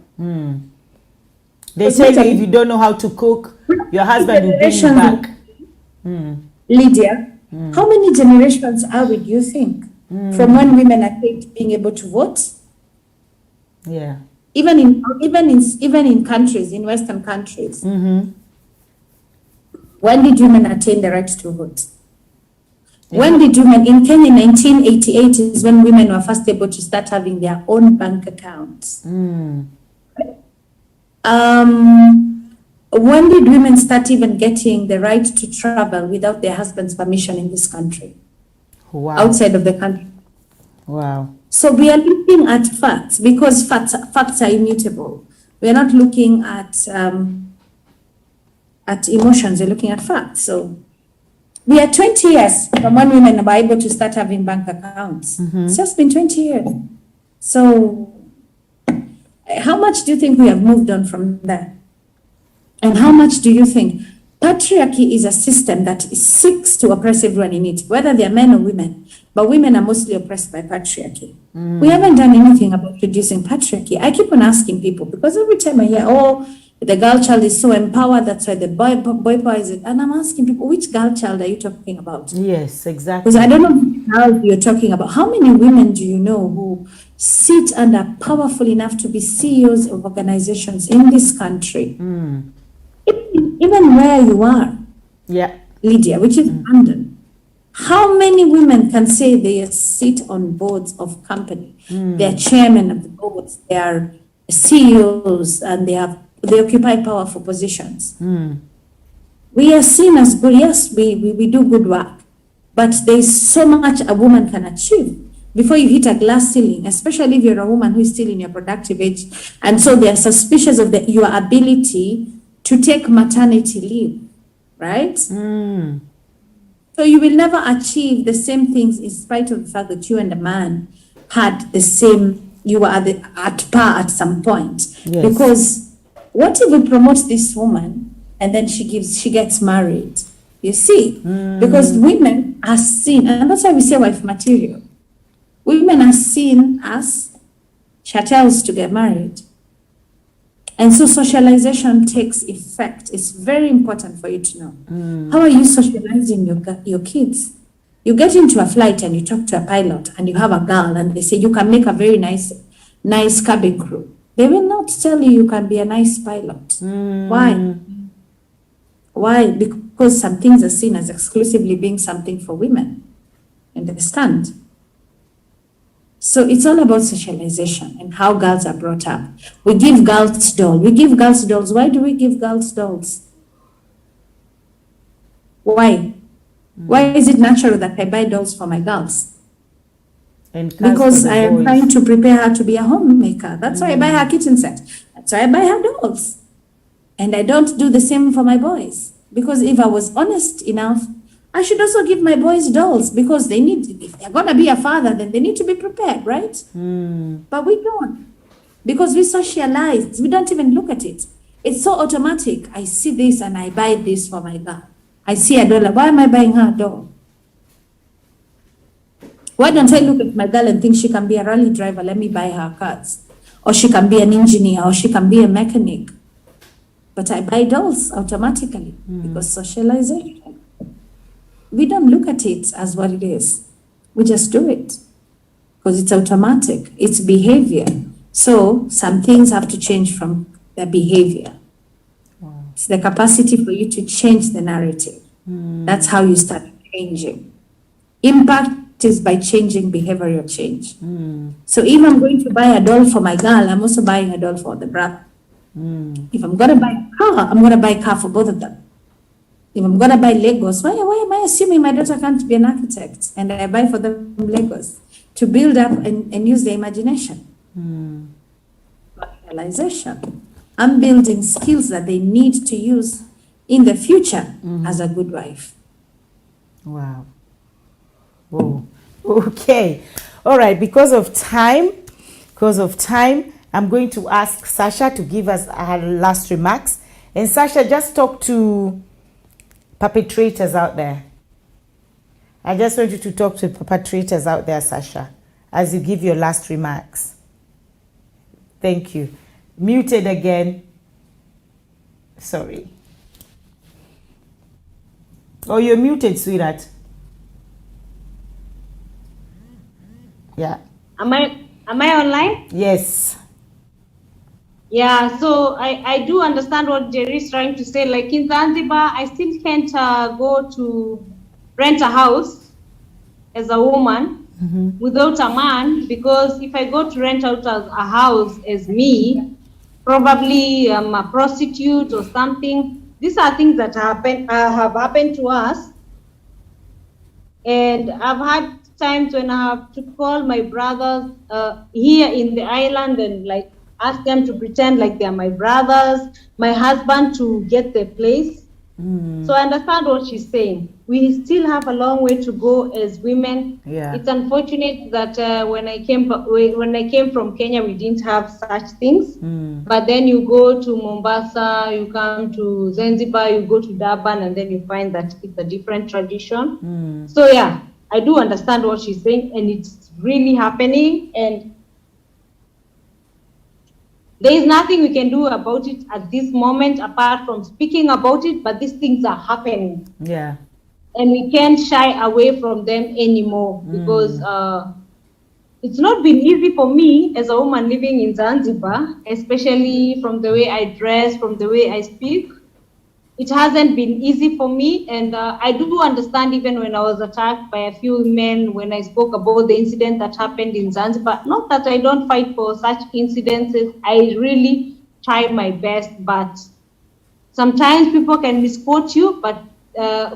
They say that if you don't know how to cook, your husband will bring you back. Lydia, how many generations are we, do you think? From when women attained being able to vote? Yeah. Even in countries, in Western countries. When did women attain the right to vote? Yeah. When did women, in Kenya, 1988 is when women were first able to start having their own bank accounts. When did women start even getting the right to travel without their husband's permission in this country? Wow. Outside of the country. Wow. So we are looking at facts, because facts are immutable. We are not looking at emotions, we're looking at facts. So we are 20 years from when women were able to start having bank accounts. It's just been 20 years. So how much do you think we have moved on from there? And how much do you think? Patriarchy is a system that seeks to oppress everyone in it, whether they are men or women. But women are mostly oppressed by patriarchy. We haven't done anything about reducing patriarchy. I keep on asking people, because every time I hear, oh, the girl child is so empowered, that's why the boy power is it. And I'm asking people, which girl child are you talking about? Yes, exactly. Because I don't know how you're talking about. How many women do you know who sit and are powerful enough to be CEOs of organizations in this country? Even where you are, Lydia, which is London, how many women can say they sit on boards of company? They're chairmen of the boards, they are CEOs, and they occupy powerful positions. We are seen as good. Yes, we do good work, but there's so much a woman can achieve. before you hit a glass ceiling, especially if you're a woman who is still in your productive age. And so they are suspicious of your ability to take maternity leave, right? So you will never achieve the same things in spite of the fact that you and a man had the same, you were at par at some point. Yes. Because what if we promote this woman and then she gets married? You see, because women are seen, and that's why we say wife material. Women are seen as chattels to get married. And so socialization takes effect. It's very important for you to know. How are you socializing your kids? You get into a flight and you talk to a pilot and you have a girl and they say you can make a very nice cabin crew. They will not tell you can be a nice pilot. Why? Why? Because some things are seen as exclusively being something for women. Understand? So it's all about socialization and how girls are brought up. We give girls dolls. Why do we give girls dolls? Why? Why is it natural that I buy dolls for my girls? Because I am trying to prepare her to be a homemaker. That's why I buy her kitchen set. That's why I buy her dolls. And I don't do the same for my boys. Because if I was honest enough, I should also give my boys dolls because if they're going to be a father, then they need to be prepared, right? But we don't. Because we socialize. We don't even look at it. It's so automatic. I see this and I buy this for my girl. I see a dollar. Why am I buying her a doll? Why don't I look at my girl and think she can be a rally driver? Let me buy her cars. Or she can be an engineer, or she can be a mechanic. But I buy dolls automatically because socialization. We don't look at it as what it is. We just do it because it's automatic. It's behavior. So some things have to change from the behavior. Wow. It's the capacity for you to change the narrative. That's how you start changing. Impact is by changing behavioral change. So if I'm going to buy a doll for my girl, I'm also buying a doll for the brother. If I'm going to buy a car, I'm going to buy a car for both of them. If I'm going to buy Legos, why am I assuming my daughter can't be an architect? And I buy for them Legos to build up and use their imagination. Realization. I'm building skills that they need to use in the future as a good wife. Wow. Whoa. Okay. All right. Because of time, I'm going to ask Sasha to give us her last remarks. And Sasha, just talk to perpetrators out there. I just want you to talk to perpetrators out there, Sasha, as you give your last remarks. Thank you. Muted again. Sorry. Oh, you're muted, sweetheart. Yeah. Am I online? Yes. Yeah, so I do understand what Jerry is trying to say. Like in Zanzibar, I still can't go to rent a house as a woman without a man, because if I go to rent out a house as me, probably I'm a prostitute or something. These are things that have happened to us. And I've had times when I have to call my brothers here in the island and like ask them to pretend like they're my brothers, my husband to get their place. So I understand what she's saying. We still have a long way to go as women. Yeah. It's unfortunate that when I came from Kenya, we didn't have such things. But then you go to Mombasa, you come to Zanzibar, you go to Durban, and then you find that it's a different tradition. So yeah, I do understand what she's saying, and it's really happening. And there is nothing we can do about it at this moment apart from speaking about it, but these things are happening. Yeah. And we can't shy away from them anymore because it's not been easy for me as a woman living in Zanzibar, especially from the way I dress, from the way I speak. It hasn't been easy for me, and I do understand even when I was attacked by a few men when I spoke about the incident that happened in Zanzibar. Not that I don't fight for such incidences, I really try my best, but sometimes people can misquote you, but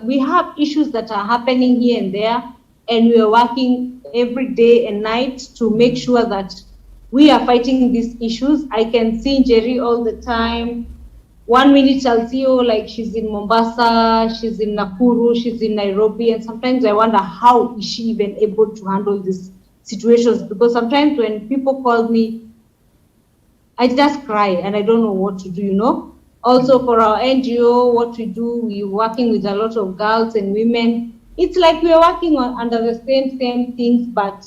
we have issues that are happening here and there, and we are working every day and night to make sure that we are fighting these issues. I can see Jerry all the time. 1 minute I'll see her like she's in Mombasa, she's in Nakuru, she's in Nairobi, and sometimes I wonder how is she even able to handle these situations, because sometimes when people call me, I just cry and I don't know what to do, you know. Also for our NGO, what we do, we're working with a lot of girls and women. It's like we're working under the same things, but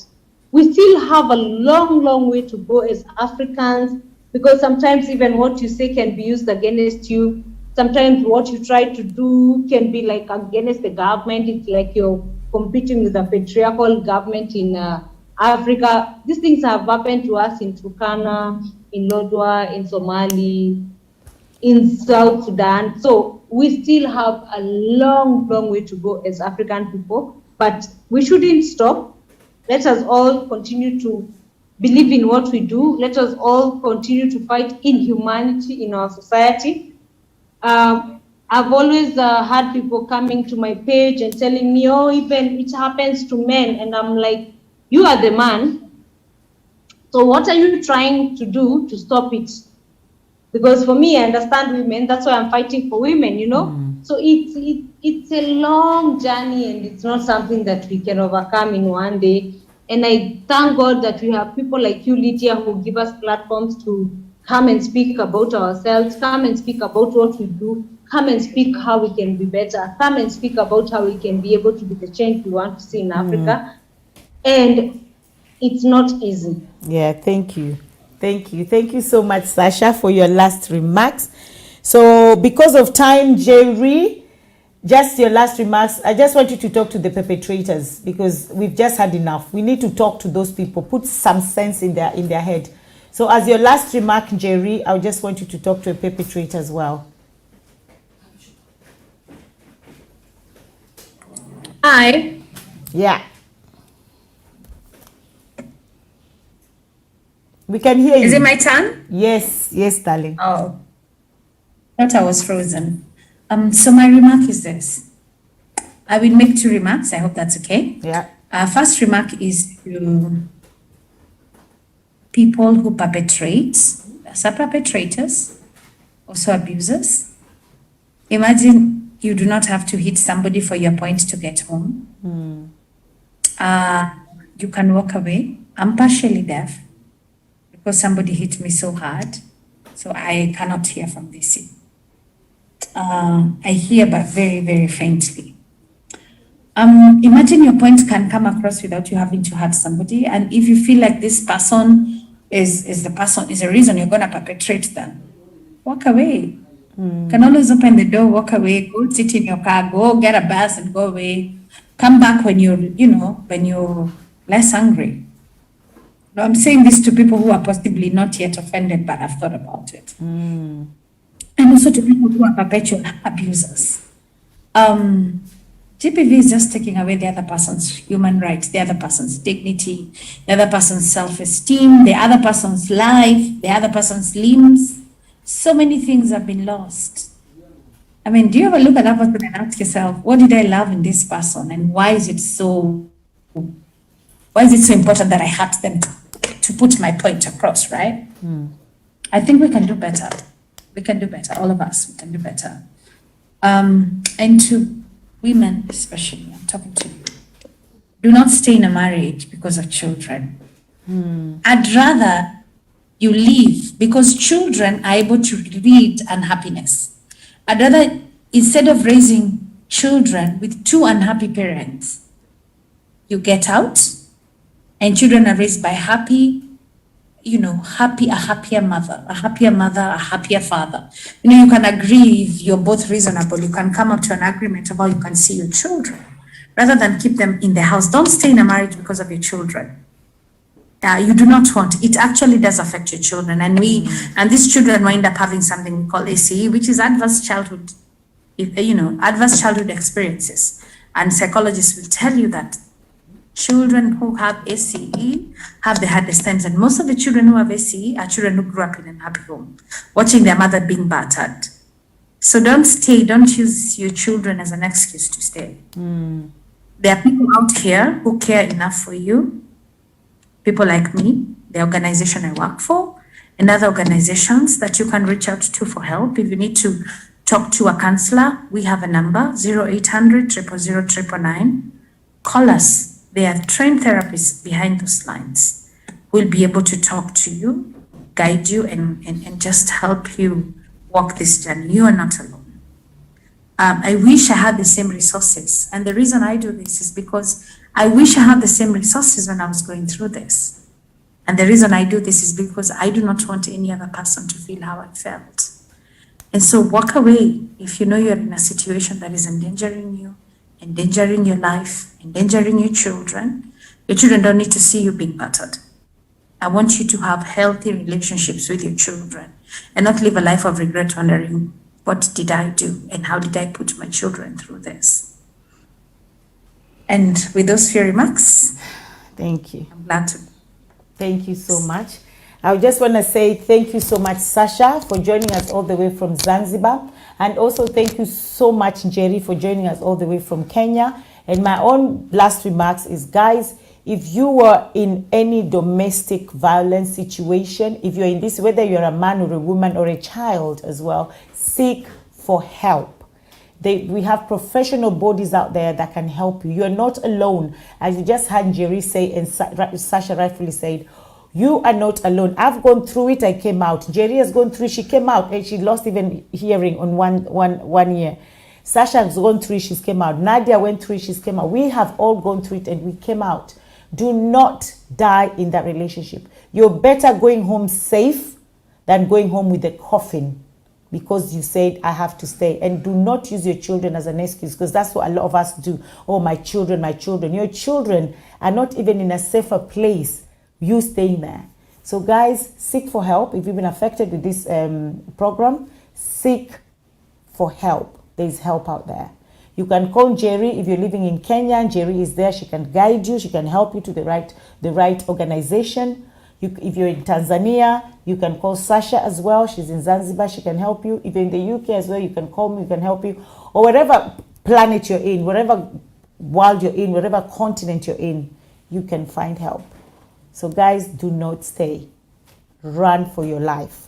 we still have a long way to go as Africans, because sometimes even what you say can be used against you. Sometimes what you try to do can be like against the government. It's like you're competing with a patriarchal government in Africa. These things have happened to us in Turkana, in Lodwar, in Somali, in South Sudan. So we still have a long way to go as African people, but we shouldn't stop. Let us all continue to believe in what we do. Let us all continue to fight inhumanity in our society. I've always had people coming to my page and telling me, oh, even it happens to men. And I'm like, you are the man. So what are you trying to do to stop it? Because for me, I understand women. That's why I'm fighting for women, you know. So it's a long journey, and it's not something that we can overcome in one day. And I thank God that we have people like you, Lydia, who give us platforms to come and speak about ourselves, come and speak about what we do, come and speak how we can be better, come and speak about how we can be able to be the change we want to see in Africa. And it's not easy. Yeah, thank you. Thank you so much, Sasha, for your last remarks. So because of time, Jerry, just your last remarks. I just want you to talk to the perpetrators, because we've just had enough. We need to talk to those people, put some sense in their head. So as your last remark, Jerry, I just want you to talk to a perpetrator as well. Hi. Yeah. We can hear you. Is it my turn? Yes, darling. Oh, I thought I was frozen. So my remark is this. I will make 2 remarks. I hope that's okay. Yeah. First remark is to people who perpetrate, some perpetrators, also abusers. Imagine you do not have to hit somebody for your point to get home. You can walk away. I'm partially deaf because somebody hit me so hard, so I cannot hear from this. I hear, but very faintly. Imagine your point can come across without you having to hurt somebody, and if you feel like this person is a reason you're going to perpetrate them, walk away. Can always open the door, walk away, go sit in your car, go get a bus and go away. Come back when you're less angry. Now, I'm saying this to people who are possibly not yet offended but have thought about it. And also to people who are perpetual abusers. GPV is just taking away the other person's human rights, the other person's dignity, the other person's self-esteem, the other person's life, the other person's limbs. So many things have been lost. I mean, do you ever look at that person and ask yourself, what did I love in this person, and why is it so important that I hurt them to put my point across, right? I think we can do better. We can do better. All of us, we can do better. And to women especially, I'm talking to you. Do not stay in a marriage because of children. I'd rather you leave, because children are able to read unhappiness. I'd rather, instead of raising children with 2 unhappy parents, you get out and children are raised by a happier mother, a happier father. You can agree if you're both reasonable. You can come up to an agreement of how you can see your children, rather than keep them in the house. Don't stay in a marriage because of your children. You do not want. It actually does affect your children, and these children wind up having something we call ACE, which is adverse childhood experiences. And psychologists will tell you that children who have ACE have the hardest times, and most of the children who have ACE are children who grew up in a happy home, watching their mother being battered. So don't stay. Don't use your children as an excuse to stay. There are people out here who care enough for you, people like me, the organization I work for, and other organizations that you can reach out to for help. If you need to talk to a counselor, we have a number, 0800 000 999. Call us. There are trained therapists behind those lines. We'll be able to talk to you, guide you, and just help you walk this journey. You are not alone. I wish I had the same resources. And the reason I do this is because I wish I had the same resources when I was going through this. And the reason I do this is because I do not want any other person to feel how I felt. And so walk away if you know you're in a situation that is endangering you, endangering your life, endangering your children. Your children don't need to see you being battered. I want you to have healthy relationships with your children and not live a life of regret wondering, what did I do and how did I put my children through this? And with those few remarks, Thank you. I'm glad to. Thank you so much. I just want to say thank you so much, Sasha, for joining us all the way from Zanzibar. And also thank you so much, Jerry, for joining us all the way from Kenya. And my own last remarks is, guys, if you were in any domestic violence situation, if you're in this, whether you're a man or a woman or a child as well, seek for help. We have professional bodies out there that can help you. You're not alone. As you just heard Jerry say, and Sasha rightfully said, you are not alone. I've gone through it, I came out. Jerry has gone through it, she came out, and she lost even hearing on one year. Sasha has gone through it, she's came out. Nadia went through it, she's came out. We have all gone through it and we came out. Do not die in that relationship. You're better going home safe than going home with a coffin because you said, I have to stay. And do not use your children as an excuse, because that's what a lot of us do. Oh, my children, my children. Your children are not even in a safer place, you staying there. So guys, seek for help. If you've been affected with this program, seek for help. There's help out there. You can call Jerry if you're living in Kenya. Jerry is there. She can guide you. She can help you to the right organization. If you're in Tanzania, you can call Sasha as well. She's in Zanzibar. She can help you. If you're in the UK as well, you can call me. We can help you. Or whatever planet you're in, whatever world you're in, whatever continent you're in, you can find help. So guys, do not stay. Run for your life.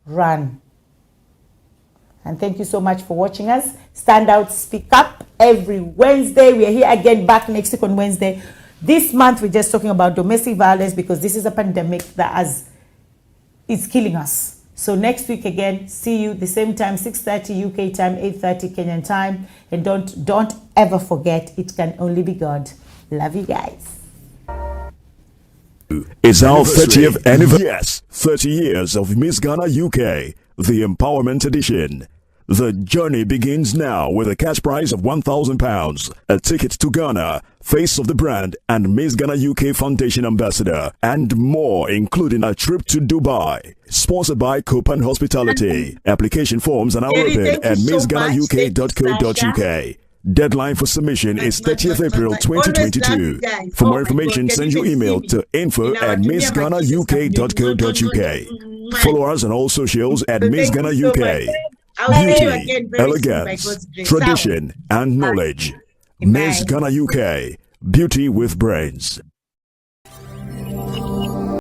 Run. And thank you so much for watching us. Stand Out, Speak Up every Wednesday. We are here again back next week on Wednesday. This month, we're just talking about domestic violence because this is a pandemic that is killing us. So next week again, see you the same time, 6:30 UK time, 8:30 Kenyan time. And don't ever forget, it can only be God. Love you guys. It's our 30th anniversary. Yes, 30 years of Miss Ghana UK, the Empowerment Edition. The journey begins now with a cash prize of £1,000, a ticket to Ghana, Face of the Brand, and Miss Ghana UK Foundation Ambassador, and more, including a trip to Dubai. Sponsored by Copan Hospitality. Application forms are now open at missghanauk.co.uk. Deadline for submission is 30th April 2022. For more information, send your email to info@missghanauk.co.uk. Follow us on all socials at Miss Ghana UK. Beauty, elegance, tradition, and knowledge. Miss Ghana UK. Beauty with brains.